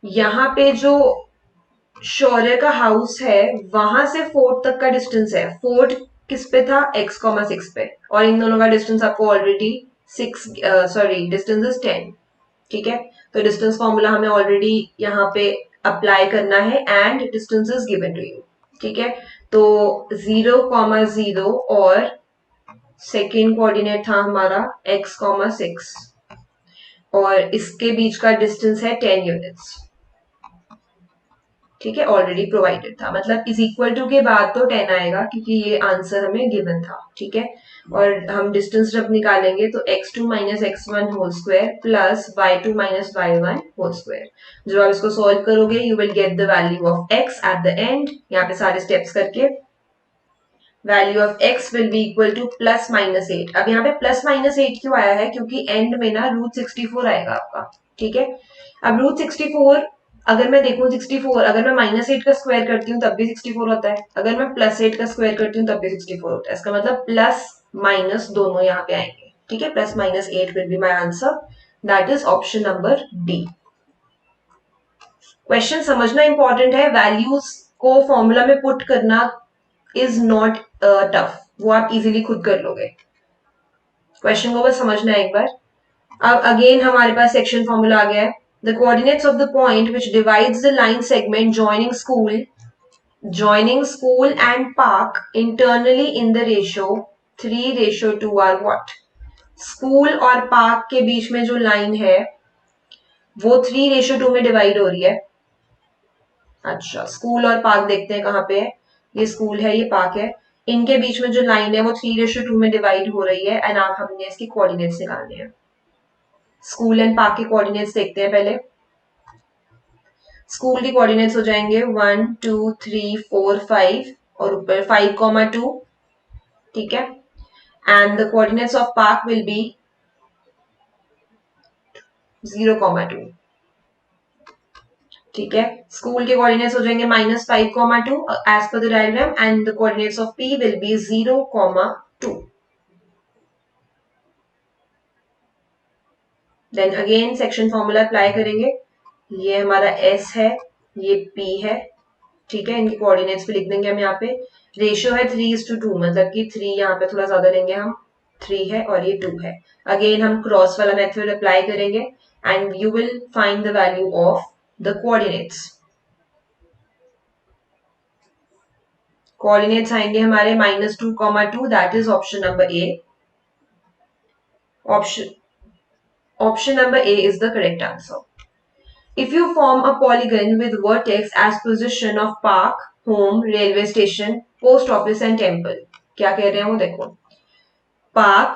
S1: यहाँ पे जो शौर्य का हाउस है वहां से फोर्ट तक का डिस्टेंस है, फोर्ट किस पे था, x,6 पे, और इन दोनों का डिस्टेंस आपको ऑलरेडी 6, सॉरी डिस्टेंस इज 10, ठीक है। तो डिस्टेंस फॉर्मूला हमें ऑलरेडी यहाँ पे अप्लाई करना है, and distance is given to you, ठीक है। तो 0,0 और सेकेंड कोऑर्डिनेट था हमारा x,6, और इसके बीच का डिस्टेंस है 10 यूनिट्स, ठीक है, ऑलरेडी प्रोवाइडेड था, मतलब इज इक्वल टू के बाद तो 10 आएगा क्योंकि ये आंसर हमें गिवन था, ठीक है। और हम डिस्टेंस जब निकालेंगे तो x2 minus x1 whole square plus y2 minus y1 whole square, जब आप इसको सॉल्व करोगे you will get the value of x at the end, यहाँ पे सारे स्टेप्स करके value of x will be equal to +-8। अब यहाँ पे +-8 क्यों आया है, क्योंकि एंड में ना √64 आएगा आपका, ठीक है। अब √64 अगर मैं देखूं 64, अगर मैं -8 का स्क्वायर करती हूँ तब भी 64 होता है, अगर मैं +8 का स्क्वायर करती हूँ तब भी 64 होता है, इसका मतलब प्लस माइनस दोनों यहाँ पे आएंगे, ठीक है। +-8 will be my answer, that is option number D. Question समझना इंपॉर्टेंट है, वैल्यूज को फॉर्मूला में पुट करना इज नॉट टफ, वो आप इजीली खुद कर लोगे, क्वेश्चन को बस समझना है एक बार। अब अगेन हमारे पास सेक्शन फॉर्मूला आ गया है, the coordinates of the point which divides the line segment joining school and park internally in the ratio 3:2 are what? School और पार्क के बीच में जो लाइन है वो 3:2 में डिवाइड हो रही है। अच्छा, स्कूल और पार्क देखते हैं कहाँ पे है, ये स्कूल है ये पार्क है, इनके बीच में जो लाइन है वो 3:2 में डिवाइड हो रही है, एंड आप हमने इसकी कोऑर्डिनेट्स निकालने हैं। स्कूल एंड पार्क के कोऑर्डिनेट्स देखते हैं पहले। स्कूल के कोऑर्डिनेट्स हो जाएंगे 1 2 3 4 5 और ऊपर 5,2, ठीक है, and the coordinates of park will be 0,2, ठीक है, स्कूल के कोऑर्डिनेट्स हो जाएंगे -5, 2 as per the diagram and the coordinates of P will be 0, 2. Then again section formula apply करेंगे, ये हमारा S है, ये P है, ठीक है, इनके कोऑर्डिनेट्स पे लिख देंगे हम यहाँ पे। रेशियो है 3:2, मतलब कि 3 यहाँ पे थोड़ा ज्यादा लेंगे हम, 3 है और ये 2 है। अगेन हम क्रॉस वाला मेथड अप्लाई करेंगे and you will find the value of the coordinates. Coordinates आएंगे हमारे -2, 2, that is option number A. Option number A is the correct answer. If you form a polygon with vertex as position of park, home, railway station, post office and temple, क्या कह रहे हैं वो देखो। Park,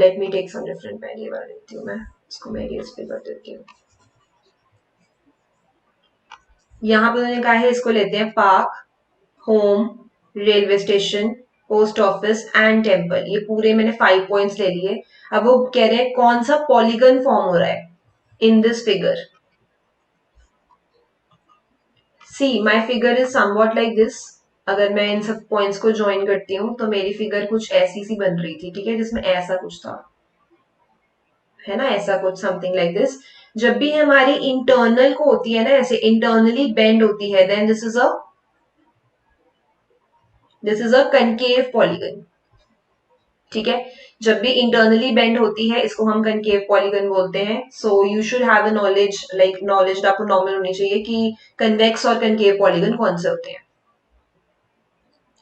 S1: let me take some different pen, ये वाला लेती हूँ मैं, इसको मैं erase पे कर देती हूँ। यहाँ पे उन्होंने कहा है इसको लेते हैं park, home, railway station, post office and temple, ये पूरे मैंने 5 पॉइंट्स ले लिए। अब वो कह रहे हैं कौन सा पॉलीगन फॉर्म हो रहा है in this figure. See my figure is somewhat like this. अगर मैं इन सब पॉइंट्स को ज्वाइन करती हूँ तो मेरी फिगर कुछ ऐसी सी बन रही थी, ठीक है, जिसमें ऐसा कुछ था, है ना, ऐसा कुछ समथिंग लाइक दिस। जब भी हमारी इंटरनल को होती है ना, ऐसे इंटरनली बेंड होती है, then this is a concave polygon, ठीक है। जब भी इंटरनली बेंड होती है इसको हम कनकेव पॉलीगन बोलते हैं। So you should have a knowledge, like knowledge आपको नॉर्मल होनी चाहिए कि कन्वेक्स और कनकेव पॉलीगन कौन से होते हैं।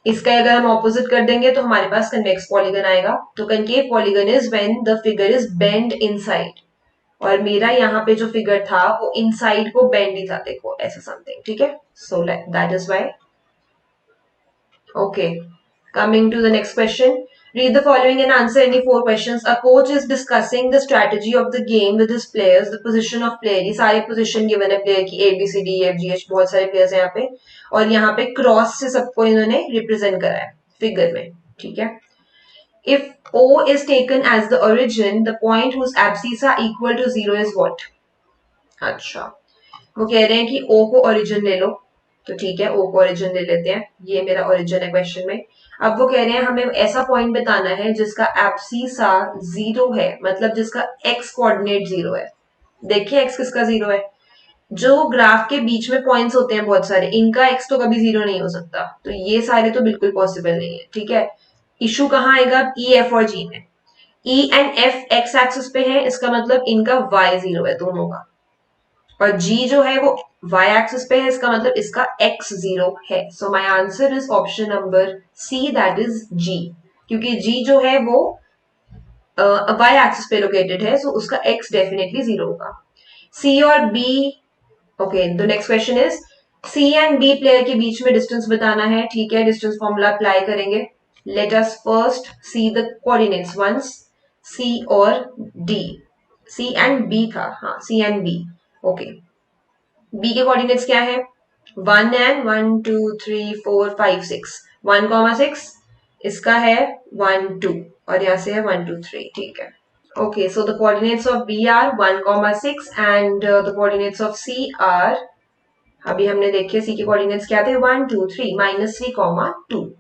S1: इसका अगर हम ऑपोजिट कर देंगे तो हमारे पास कन्वेक्स पॉलीगन आएगा। तो concave polygon is when the figure is bend inside, और मेरा यहाँ पे जो फिगर था वो इनसाइड को बेंड ही था, देखो ऐसा समथिंग, ठीक है। सो that is why. Okay, coming to the next question. Read the following and answer any 4 questions. A coach is discussing the strategy of the game with his players. The position of player. ये सारे position given है player की, A B C D E F G H, बहुत सारे players हैं यहाँ पे, और यहाँ पे cross से सबको इन्होंने represent करा है figure में, ठीक है। If O is taken as the origin, the point whose abscissa equal to 0 is what? अच्छा, वो कह रहे हैं कि O को origin ले लो, तो ठीक है, O को origin ले लेते हैं, ये मेरा origin है क्वेश्चन में। अब वो कह रहे हैं हमें ऐसा पॉइंट बताना है जिसका एब्सिसा 0 है, मतलब जिसका x कोऑर्डिनेट 0 है। देखिए x किसका 0 है, जो ग्राफ के बीच में पॉइंट्स होते हैं बहुत सारे, इनका x तो कभी 0 नहीं हो सकता, तो ये सारे तो बिल्कुल पॉसिबल नहीं है, ठीक है। इशू कहाँ आएगा, E, F और G में। E and F x axis पे है, इसका मतलब इनका y 0 है दोनों का, और G जो है वो y एक्सिस पे है, इसका मतलब इसका x 0 है। So my answer is option number C, that is G, क्योंकि G जो है वो y एक्सिस पे लोकेटेड है, सो उसका x डेफिनेटली 0 होगा। C और B, okay, the next question is C and D player के बीच में डिस्टेंस बताना है, ठीक है, डिस्टेंस फॉर्मूला अप्लाई करेंगे। Let us first see the coordinates once, C और D, C एंड B था, हाँ C and B, okay. B के कोऑर्डिनेट्स क्या है, 1 एंड 1 2 3 4 5 6, 1,6, इसका है 1 2, और यहाँ से है 1 2 3, ठीक है। Okay, so the coordinates of B are 1,6 and the coordinates of C are, अभी हमने देखे सी के कोऑर्डिनेट्स क्या थे, 1 2 3, -3, 2,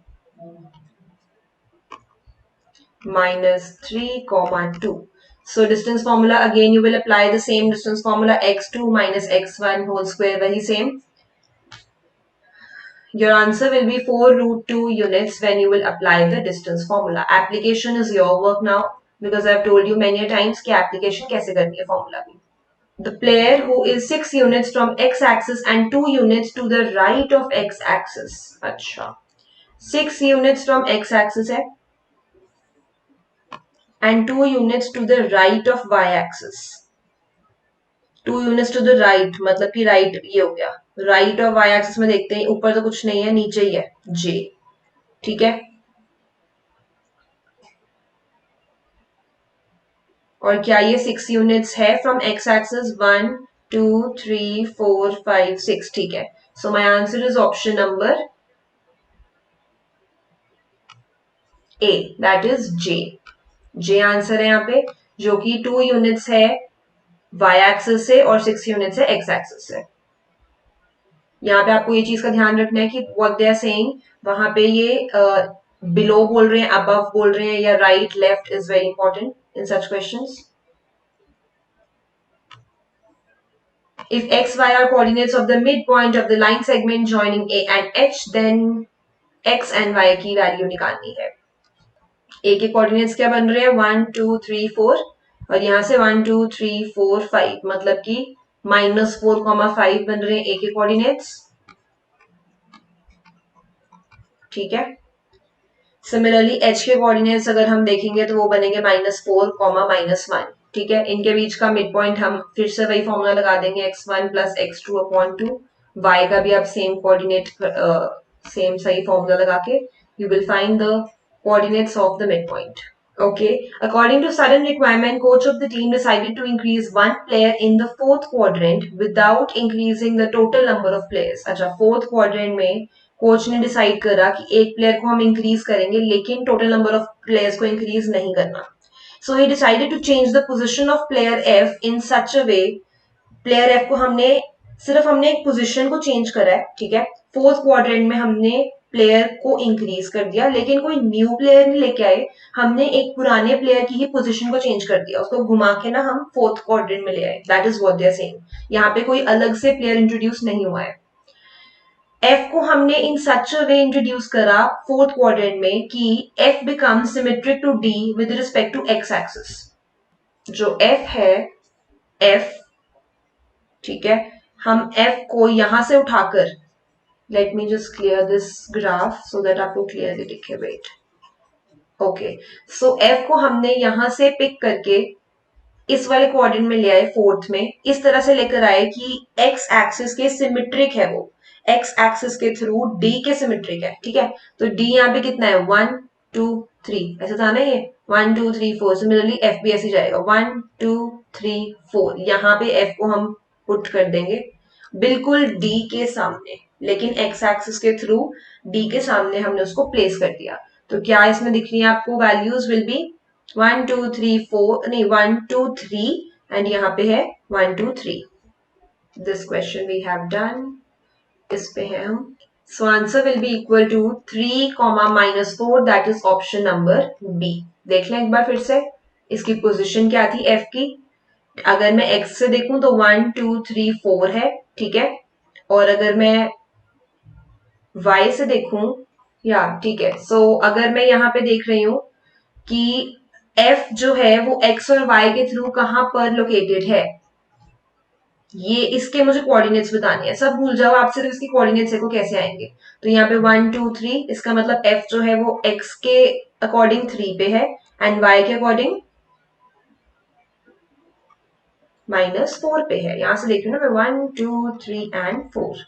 S1: -3, 2. So distance formula, again you will apply the same distance formula, x2 minus x1 whole square, very same. Your answer will be 4√2 units when you will apply the distance formula. Application is your work now, because I have told you many times कि application कैसे करनी है formula की. The player who is 6 units from x-axis and 2 units to the right of x-axis. अच्छा, 6 units from x-axis है and 2 units to the right of y-axis. 2 units to the right मतलब कि right ये हो गया, right और y axis में देखते हैं, ऊपर तो कुछ नहीं है, नीचे ही है J, ठीक है। और क्या ये 6 यूनिट्स है फ्रॉम एक्स एक्सिस, 1 2 3 4 5 6, ठीक है। So my answer is option number A, that is J. J answer है यहाँ पे, जो कि 2 यूनिट्स है वाई एक्सिस से और 6 यूनिट्स है एक्स एक्सिस से। यहाँ पे आपको ये चीज का ध्यान रखना है कि व्हाट दे आर सेइंग, वहां पे ये बिलो बोल रहे हैं, अबव बोल रहे हैं, या right left is very important in such questions. If x, y are coordinates of the midpoint of the line segment joining A and H, then x and y की वैल्यू निकालनी है। A के coordinates क्या बन रहे हैं 1 2 3 4 और यहाँ से 1 2 3 4 5 मतलब कि -4,5 बन रहे हैं A के कोऑर्डिनेट्स। ठीक है। सिमिलरली H के कोऑर्डिनेट्स अगर हम देखेंगे तो वो बनेंगे -4, -1। ठीक है। इनके बीच का मिड पॉइंट हम फिर से वही फॉर्मूला लगा देंगे x1 + x2/2। y का भी आप सेम कोऑर्डिनेट सेम सही फॉर्मूला लगा के you will find the coordinates of the midpoint. Okay. According to sudden requirement, coach of the team decided to increase one player in the fourth quadrant without increasing the total number of players. अच्छा, fourth quadrant में coach ने decide करा कि एक player को हम increase करेंगे लेकिन टोटल नंबर ऑफ प्लेयर्स को इंक्रीज नहीं करना। So he decided to change the position of player F in such a way, player F को हमने एक पोजीशन को चेंज करा है। ठीक है। फोर्थ क्वाड्रेंट में हमने प्लेयर को इंक्रीज कर दिया लेकिन कोई न्यू प्लेयर नहीं लेके आए, हमने एक पुराने प्लेयर की ही पोजीशन को चेंज कर दिया, उसको घुमा के ना हम फोर्थ क्वाड्रेंट में ले आए। That is what they are saying. यहाँ पे कोई अलग से प्लेयर इंट्रोड्यूस नहीं हुआ है। एफ को हमने in such a way introduce करा फोर्थ क्वाड्रेंट में कि F become symmetric to D with respect to X axis. जो एफ है, एफ, ठीक है, हम एफ को यहां से उठाकर, let me just clear this graph so that आपको क्लियरली दिखे। वेट, ओके, सो एफ को हमने यहां से पिक करके इस वाले कोऑर्डिनेट में ले आए, फोर्थ में इस तरह से लेकर आए कि एक्स एक्सिस के सिमेट्रिक है, वो एक्स एक्सिस के थ्रू डी के सिमेट्रिक है। ठीक है। तो डी यहाँ पे कितना है 1 2 3, ऐसा था ना ये 1 2 3 4। सिमिलरली एफ भी ऐसे जाएगा 1 2 3 4। यहाँ पे एफ को हम पुट कर देंगे बिल्कुल डी के सामने, लेकिन एक्स एक्सिस के थ्रू डी के सामने हमने उसको प्लेस कर दिया। तो क्या इसमें दिख रही है आपको, वैल्यूज विल बी 1 2 3 4, नहीं 1 2 3 एंड यहाँ पे है 1 2 3। This question we have done. इस पे है हम। So answer will be equal to 3, -4, that is option number B. देख लें एक बार फिर से, इसकी पोजीशन क्या थी एफ की। अगर मैं एक्स से देखूं तो 1 2 3 4 है। ठीक है। और अगर मैं वाई से देखूं, या ठीक है, सो अगर मैं यहाँ पे देख रही हूं कि एफ जो है वो एक्स और वाई के थ्रू कहां पर लोकेटेड है, ये इसके मुझे कोऑर्डिनेट्स बताने हैं। सब भूल जाओ, आप सिर्फ इसके कोऑर्डिनेट्स देखो कैसे आएंगे। तो यहाँ पे 1 2 3, इसका मतलब एफ जो है वो एक्स के अकॉर्डिंग 3 पे है एंड वाई के अकॉर्डिंग -4 पे है। यहां से देख रही हूँ ना मैं 1 2 3 एंड 4।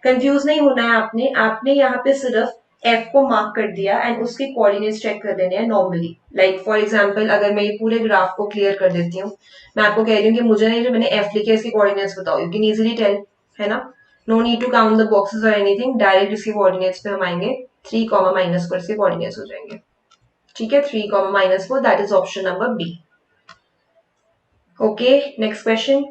S1: कंफ्यूज नहीं होना है आपने, यहाँ पे सिर्फ एफ को मार्क कर दिया एंड उसके कोऑर्डिनेट्स चेक कर लेने हैं नॉर्मली। लाइक फॉर एग्जांपल अगर मैं ये पूरे ग्राफ को क्लियर कर देती हूँ, मैं आपको कह रही हूँ कि मुझे नहीं, जो मैंने एफ लिखे इसके कोऑर्डिनेट्स बताओ, यू कैन इजीली टेल, है ना। No need to count the boxes और एनीथिंग, डायरेक्ट इसके कोऑर्डिनेट्स पे हम आएंगे। 3, -4 इसके कोऑर्डिनेट्स हो जाएंगे। ठीक है। 3, -4, that is option number B. Okay, next question.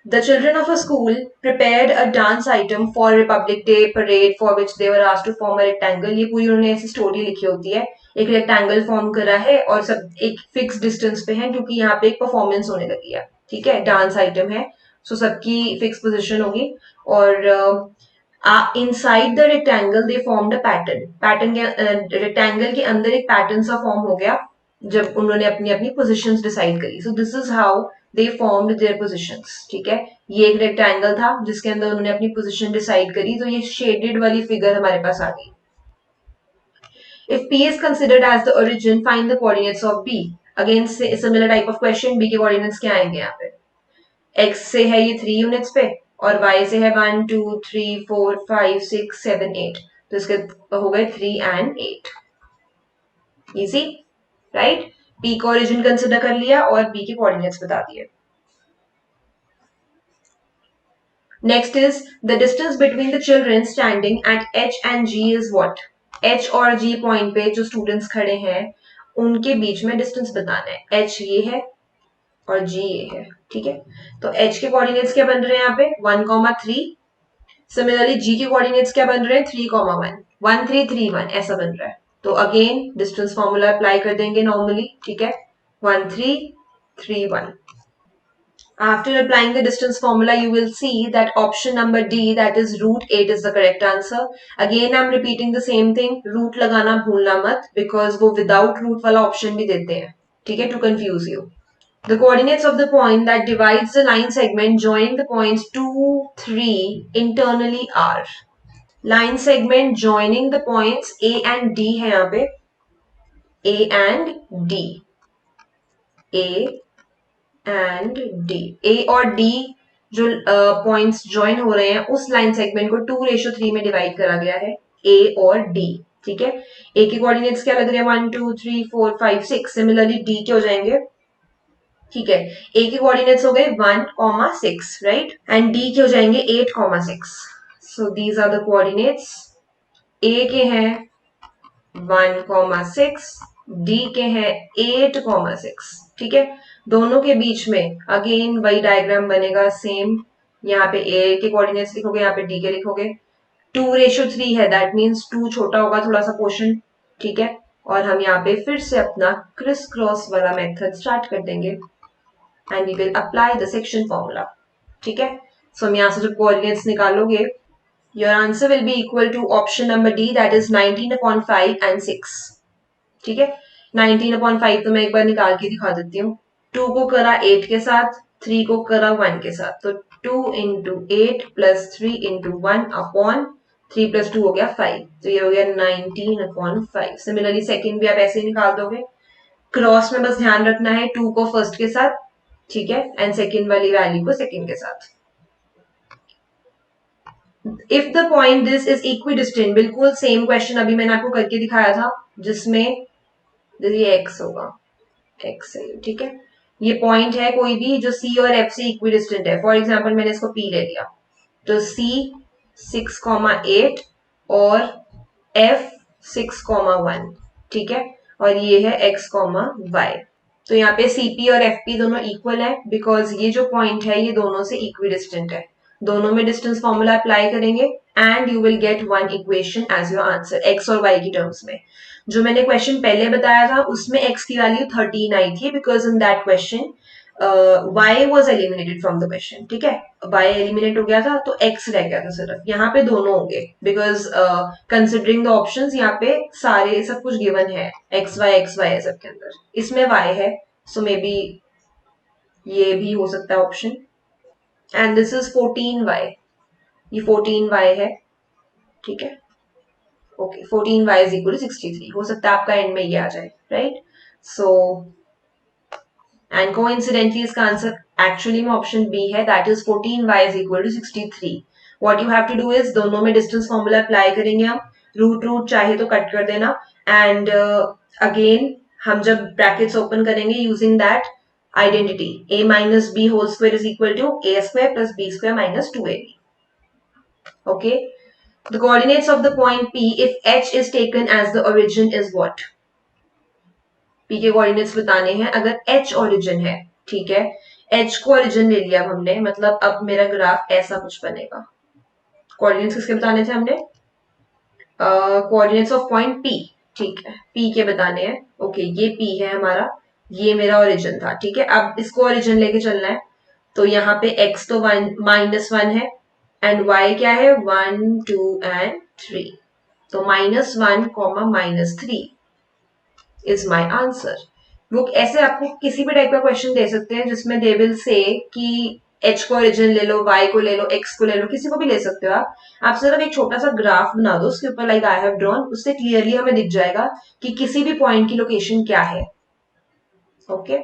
S1: The children of a school prepared a dance item for Republic Day parade for which they were asked to form a rectangle। ये पूरी उन्होंने ऐसी story लिखी होती है। एक rectangle form करा है और सब एक फिक्स डिस्टेंस पे है क्योंकि यहाँ पे एक परफॉर्मेंस होने लगी है। ठीक है। डांस आइटम है, सो सबकी फिक्स पोजीशन होगी और inside the rectangle they formed a pattern. Pattern के रेक्टेंगल के अंदर एक पैटर्न सा फॉर्म हो गया जब उन्होंने अपनी अपनी पोजीशंस डिसाइड करी। So this is how they formed their positions. ठीक है। ये एक रेक्टेंगल था जिसके अंदर उन्होंने अपनी पोजीशन डिसाइड करी, तो ये शेडेड वाली फिगर हमारे पास आ गई। If P is considered as the origin, find the coordinates of B। Again similar type of question, B के कोऑर्डिनेट्स क्या आएंगे यहाँ पे, X से है ये 3 यूनिट्स पे और Y से है 1 2 3 4 5 6 7 8, तो इसके हो गए 3 एंड 8। Easy, right. P का ओरिजिन कंसिडर कर लिया और B के कोऑर्डिनेट्स बता दिए। Next is the distance between the children standing at H and G is what? H और G पॉइंट पे जो स्टूडेंट्स खड़े हैं उनके बीच में डिस्टेंस बताना है। h ये है और g ये है, ठीक है। तो h के कोऑर्डिनेट्स क्या बन रहे हैं यहाँ पे 1,3। सिमिलरली g के कोऑर्डिनेट्स क्या बन रहे हैं 3,1, 1 3 3 1 ऐसा बन रहा है। तो अगेन डिस्टेंस फॉर्मूला अप्लाई कर देंगे नॉर्मली, ठीक है। 1 3 3 1। After applying the distance formula, you will see that option number D, that is root 8, is the correct answer. Again, I'm repeating the same thing. Root लगाना भूलना मत, because वो without root वाला option भी देते हैं, ठीक है, to confuse you. The coordinates of the point that divides the line segment joining the points 2, 3 internally are. Line segment joining the points A and D है यहाँ पे, A and D. A and D, A और D जो points join हो रहे हैं उस line segment को 2:3 में डिवाइड करा गया है, ए और डी, ठीक है। ए के कोऑर्डिनेट्स क्या लग रहे हैं 1 2 3 4 5 6। सिमिलरली डी के हो जाएंगे, ठीक है। ए के कोऑर्डिनेट्स हो गए 1,6, राइट, एंड डी के हो जाएंगे 8,6। So these are the coordinates. A के हैं 1,6, डी के हैं 8,6, ठीक है। दोनों के बीच में अगेन वही डायग्राम बनेगा सेम। यहाँ पे ए के कोऑर्डिनेट्स लिखोगे, यहाँ पे डी के लिखोगे। 2:3 है, दैट मीन्स 2 छोटा होगा थोड़ा सा पोर्शन, ठीक है। और हम यहाँ पे फिर से अपना क्रिस क्रॉस वाला मेथड स्टार्ट कर देंगे and we will apply the section formula, ठीक है। सो हम यहाँ से जो कोऑर्डिनेट्स निकालोगे, your answer will be equal to option number D, that is 19/5 and 6, ठीक है। 19/5 तो मैं एक बार निकाल के दिखा देती हूँ। 2 को करा 8 के साथ, 3 को करा 1 के साथ, तो 2 into 8 plus 3 into 1 upon 3 plus 2 हो गया 5, तो ये हो गया 19/5। सिमिलरली सेकेंड भी आप ऐसे ही निकाल दोगे। क्रॉस में बस ध्यान रखना है 2 को फर्स्ट के साथ, ठीक है, एंड सेकेंड वाली वैल्यू को सेकेंड के साथ। If the point this is equidistant, बिल्कुल सेम क्वेश्चन अभी मैंने आपको करके दिखाया था, जिसमें ये x होगा, x है, ठीक है। ये पॉइंट है कोई भी जो C और F से इक्विडिस्टेंट है। फॉर एग्जाम्पल मैंने इसको P ले लिया, तो C 6,8 और F 6,1, ठीक है, और ये है x, y। तो यहाँ पे CP और FP दोनों इक्वल है, बिकॉज ये जो पॉइंट है ये दोनों से इक्विडिस्टेंट है। दोनों में डिस्टेंस फॉर्मूला अप्लाई करेंगे and you will get one equation as your answer, x और y की टर्म्स में। जो मैंने क्वेश्चन पहले बताया था उसमें x की वैल्यू 13 आई थी, because in that question y was eliminated from the question, ठीक है। y एलिमिनेट हो गया था तो x रह गया था सिर्फ। यहाँ पे दोनों होंगे, बिकॉज कंसिडरिंग द ऑप्शंस यहाँ पे सारे सब कुछ गिवन है, x y है सबके अंदर, इसमें y है, सो मे बी ये भी हो सकता है option. And this is 14y, ये 14y है, ठीक है। Okay, 14y is equal to 63, हो सकता है आपका एंड में ये आ जाए, राइट। सो एंड कोइंसिडेंटली इसका आंसर एक्चुअली में ऑप्शन बी है, that is 14y is equal to 63। What you have to do is दोनों में डिस्टेंस फॉर्मूला अप्लाई करेंगे हम, रूट रूट चाहे तो कट कर देना, एंड अगेन हम जब ब्रैकेट्स ओपन करेंगे using that identity, a minus b whole square is equal to a square plus b square minus 2ab. Okay, the coordinates of the point P if h is taken as the origin is what? P के coordinates बताने हैं अगर h origin है, ठीक है। h को origin ले लिया हमने, मतलब अब मेरा ग्राफ ऐसा कुछ बनेगा। कोऑर्डिनेट्स किसके बताने थे हमने? कोऑर्डिनेट्स ऑफ पॉइंट P, ठीक है, P के बताने हैं। ओके, ये P है हमारा, ये मेरा ओरिजिन था, ठीक है। अब इसको ओरिजिन लेके चलना है, तो यहाँ पे x तो -1 है एंड y क्या है 1 2 एंड 3, तो -1, -3 इज माई आंसर। वो ऐसे आपको किसी भी टाइप का क्वेश्चन दे सकते हैं जिसमें दे विल से कि h को ओरिजिन ले लो, y को ले लो, x को ले लो, किसी को भी ले सकते हो आप सिर्फ एक छोटा सा ग्राफ बना दो उसके ऊपर, लाइक आई हैव ड्रॉन, उससे क्लियरली हमें दिख जाएगा कि किसी भी पॉइंट की लोकेशन क्या है। Okay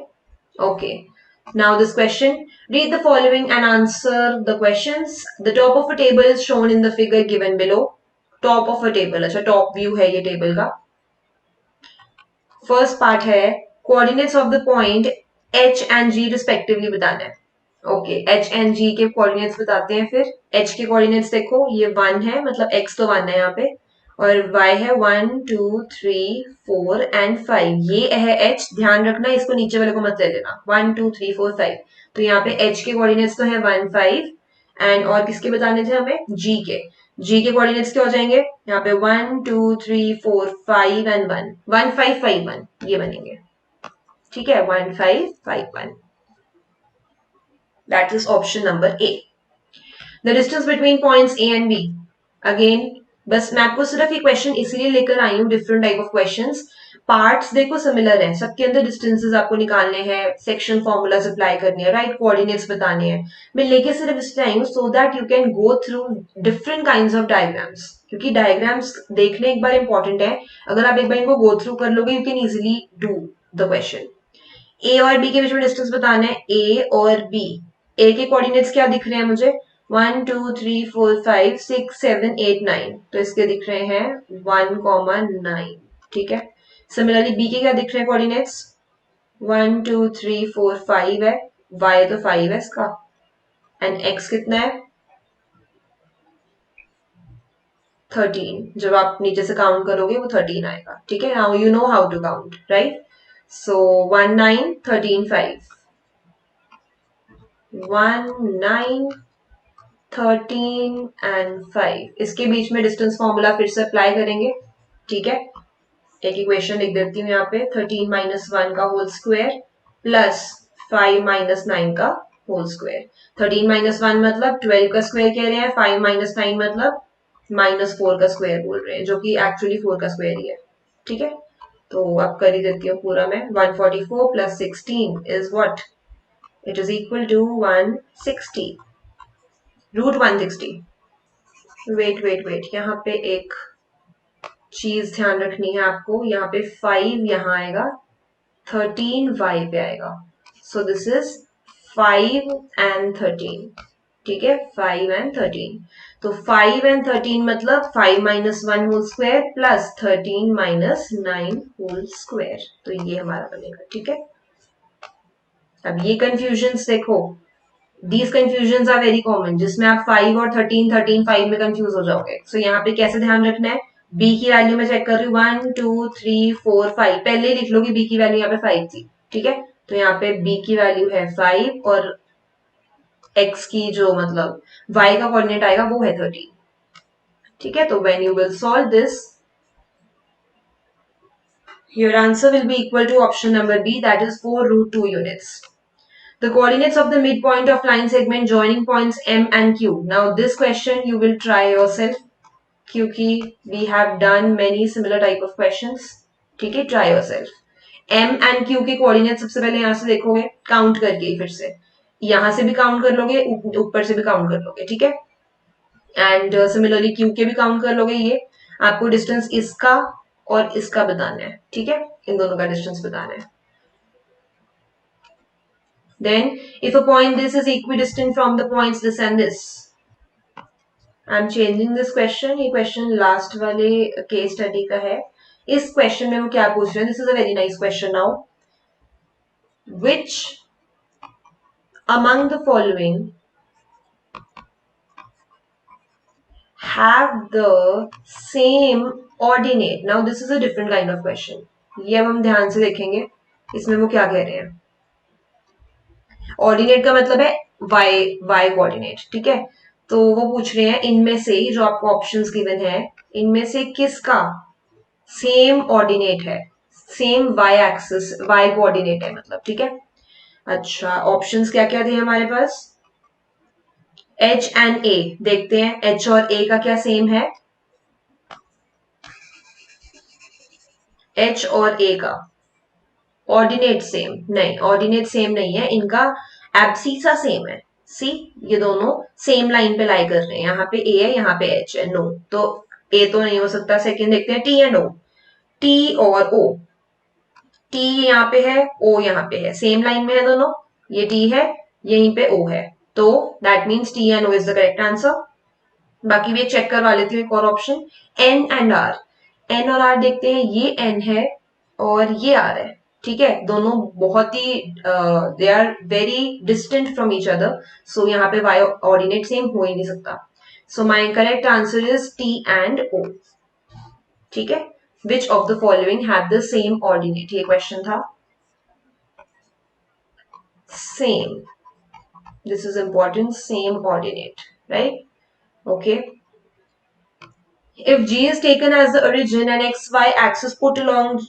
S1: okay, now this question, read the following and answer the questions. The top of a table is shown in the figure given below. Top of a table, अच्छा top view है ये table का। First part है coordinates of the point h and g respectively बताना है। Okay, h and g के coordinates बताते हैं। फिर h के कोऑर्डिनेट्स देखो, ये 1 है, मतलब x तो 1 है यहाँ पे, और y है 1 2 3 4 एंड 5। ये है h, ध्यान रखना इसको नीचे वाले को मत ले लेना। 1 2 3 4 5, तो यहाँ पे h के कोऑर्डिनेट्स तो है 1 5 एंड और किसके बताने थे हमें, g के। g के कोऑर्डिनेट्स क्या हो जाएंगे यहाँ पे 1 2 3 4 5 एंड 1 1 5 5 1 ये बनेंगे। ठीक है 1 5 5 1, that is option number A. The distance between points A and B, again बस मैं आपको सिर्फ ये क्वेश्चन इसीलिए लेकर आई हूँ, different type of questions. Parts देखो सिमिलर है, सबके अंदर डिस्टेंसेस आपको निकालने हैं, सेक्शन फॉर्मूलाज अप्लाई करने हैं, राइट कोऑर्डिनेट्स बताने हैं। मैं लेके सिर्फ इसलिए आई हूँ so that you can go through different kinds of diagrams, क्योंकि डायग्राम्स देखने एक बार इंपॉर्टेंट है। अगर आप एक बार इनको गो थ्रू कर लोगे you can easily do the question. A और बी के बीच में डिस्टेंस बताना है, ए और बी। ए के कोऑर्डिनेट्स क्या दिख रहे हैं मुझे 1 2 3 4 5 6 7 8 9, तो इसके दिख रहे हैं 1,9। ठीक है सिमिलरली बी के क्या दिख रहे हैं कोऑर्डिनेट्स 1 2 3 4 5 है, y तो 5 है इसका, एंड x कितना है 13। जब आप नीचे से काउंट करोगे वो 13 आएगा। ठीक है now you know how to count, right. So 1 9 13 5, 1 9 13 and 5, इसके बीच में डिस्टेंस फॉर्मूला फिर से अप्लाई करेंगे। ठीक है एक इक्वेशन लिख देती हूँ यहाँ पे 13 माइनस 1 का होल स्क्वायर प्लस 5 माइनस 9 का होल स्क्वायर। 13 माइनस 1 मतलब 12 का स्क्वायर कह रहे हैं, 5 माइनस 9 मतलब -4 का स्क्वायर बोल रहे हैं, जो कि एक्चुअली 4 का स्क्वायर ही है। ठीक है तो अब कर ही देती हूँ पूरा मैं। 144 plus 16 is what, it is equal to 160, root 160। Wait यहाँ पे एक चीज ध्यान रखनी है आपको, यहाँ पे 5 यहाँ आएगा, 13 y पे आएगा, सो दिस इज 5 एंड 13। ठीक है 5 एंड 13, तो 5 एंड 13 मतलब 5 minus 1 whole square plus 13 minus 9 whole square, तो ये हमारा बनेगा। ठीक है अब ये कंफ्यूजन देखो, These confusions are very common, जिसमें आप 5 और 13 13 5 में कंफ्यूज हो जाओगे। So यहाँ पे कैसे ध्यान रखना है, b की वैल्यू में चेक कर रही हूँ 1 2 3 4 5, पहले ही लिख लो कि b की वैल्यू यहाँ पे 5 थी। ठीक है तो यहाँ पे b की वैल्यू है 5 और x की जो मतलब y का कोऑर्डिनेट आएगा वो है 13। ठीक है तो when you will solve this, your answer will be equal to option number B, that is 4 root 2 units. The coordinates of the midpoint of line segment joining points M and Q. Now this question you will try yourself, क्योंकि we have done many similar type of questions. ठीक है try yourself. M and Q के coordinates सबसे पहले यहाँ से देखोगे count करके, फिर से यहाँ से भी काउंट कर लोगे, ऊपर से भी काउंट कर लोगे। ठीक है एंड सिमिलरली Q के भी काउंट कर लोगे। ये आपको डिस्टेंस इसका और इसका बताना है। ठीक है इन दोनों का डिस्टेंस बताना है। Then if a point this is equidistant from the points this and this, I'm changing this question. ये question last वाले case study का है। इस question में वो क्या पूछ रहे हैं, this is a very nice question now. Which among the following have the same ordinate? Now this is a different kind of question. ये अब हम ध्यान से देखेंगे इसमें वो क्या कह रहे हैं। ऑर्डिनेट का मतलब है y कोऑर्डिनेट। ठीक है तो वो पूछ रहे हैं इनमें से जो आपको ऑप्शंस गिवन है, इनमें से किसका सेम ऑर्डिनेट है, same y axis y coordinate है मतलब। ठीक है अच्छा ऑप्शंस क्या क्या थे हमारे पास, h एंड a, देखते हैं h और a का क्या सेम है। h और a का ऑर्डिनेट सेम नहीं, ऑर्डिनेट सेम नहीं है इनका, एब्सिसा सेम है। सी ये दोनों सेम लाइन पे लाई कर रहे हैं, यहाँ पे ए है यहाँ पे एच है, नो तो ए तो नहीं हो सकता। सेकंड देखते हैं टी एंड ओ, टी और ओ, टी यहाँ पे है ओ यहाँ पे है, सेम लाइन में है दोनों, ये टी है यहीं पे ओ है, तो that means T and O is the correct answer. बाकी भी एक चेक करवा लेती हूँ, एक और option N and R, N और आर देखते हैं, ये एन है और ये आर है। ठीक है दोनों बहुत ही they are very distant from each other, so यहाँ पे वाई ऑर्डिनेट सेम हो ही नहीं सकता। So my correct answer is T and O. ठीक है, which of the following have the same ordinate, ये क्वेश्चन था. Same, this is important, same ordinate, right? Okay. If G is taken as the origin and XY axis put along,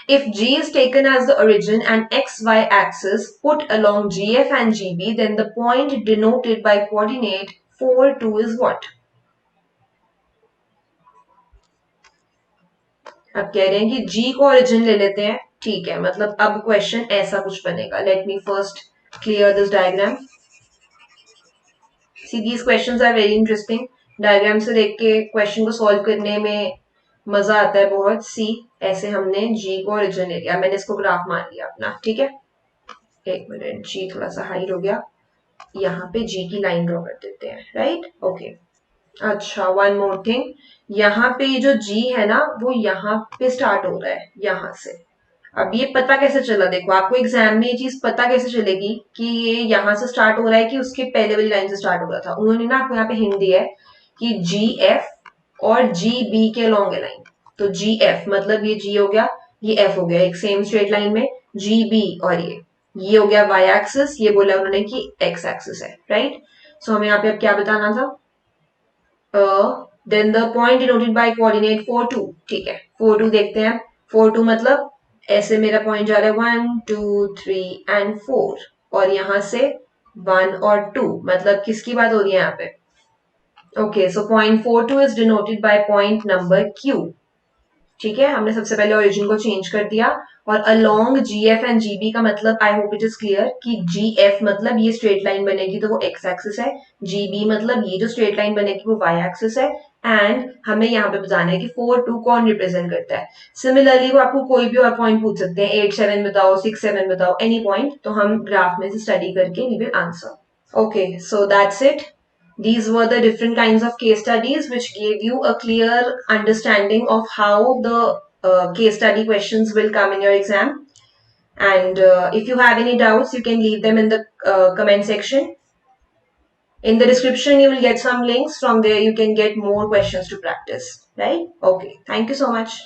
S1: if G is taken as the origin and XY axis put along GF and GB, then the point denoted by coordinate 4, 2 is what? अब कह रहे हैं कि G को origin ले लेते हैं, ठीक है, मतलब अब क्वेश्चन ऐसा कुछ बनेगा. Let me first clear this diagram. See, these questions are very interesting. Diagram से देख के क्वेश्चन को सॉल्व करने में मजा आता है बहुत. सी, ऐसे हमने जी को ओरिजिन ले लिया, मैंने इसको ग्राफ मान लिया अपना, ठीक है. एक मिनट, जी थोड़ा सा हाइड हो गया, यहाँ पे जी की लाइन ड्रॉ कर देते हैं, राइट. ओके. अच्छा, वन मोर थिंग, यहाँ पे जो जी है ना वो यहाँ पे स्टार्ट हो रहा है, यहाँ से. अब ये पता कैसे चला, देखो आपको एग्जाम में ये चीज पता कैसे चलेगी कि ये यहाँ से स्टार्ट हो रहा है कि उसके पहले वाली लाइन से स्टार्ट हो रहा था. उन्होंने ना आपको यहाँ पे हिंट दिया है कि जी एफ और जी बी के लॉन्ग है लाइन. तो जी एफ मतलब ये जी हो गया, ये एफ हो गया, एक सेम स्ट्रेट लाइन में. जी बी और ये हो गया वाई एक्सिस, ये बोला उन्होंने कि एक्स एक्सिस है, राइट. सो हमें यहाँ पे अब क्या बताना था, then the point denoted by coordinate 4 2, ठीक है. 4 2 देखते हैं. 4 2 मतलब ऐसे मेरा पॉइंट जा रहा है 1 2 3 एंड 4, और यहां से 1 और 2, मतलब किसकी बात हो रही है यहाँ पे. Okay, so point 4 2 is denoted by point number Q. ठीक है, हमने सबसे पहले ओरिजिन को चेंज कर दिया. और along G F and G B का मतलब I hope it is clear कि जी एफ मतलब ये स्ट्रेट लाइन बनेगी तो वो एक्स एक्सिस है. जी बी मतलब ये जो स्ट्रेट लाइन बनेगी वो वाई एक्सिस है. एंड हमें यहाँ पे बताना है कि 4 2 कौन रिप्रेजेंट करता है. सिमिलरली वो आपको कोई भी और पॉइंट पूछ सकते हैं, 8 7 बताओ, 6 7 बताओ, एनी पॉइंट, तो हम ग्राफ में से स्टडी करके we will answer. Okay, so that's it. These were the different kinds of case studies which gave you a clear understanding of how the case study questions will come in your exam. And if you have any doubts, you can leave them in the comment section. In the description, you will get some links. From there, you can get more questions to practice. Right? Okay. Thank you so much.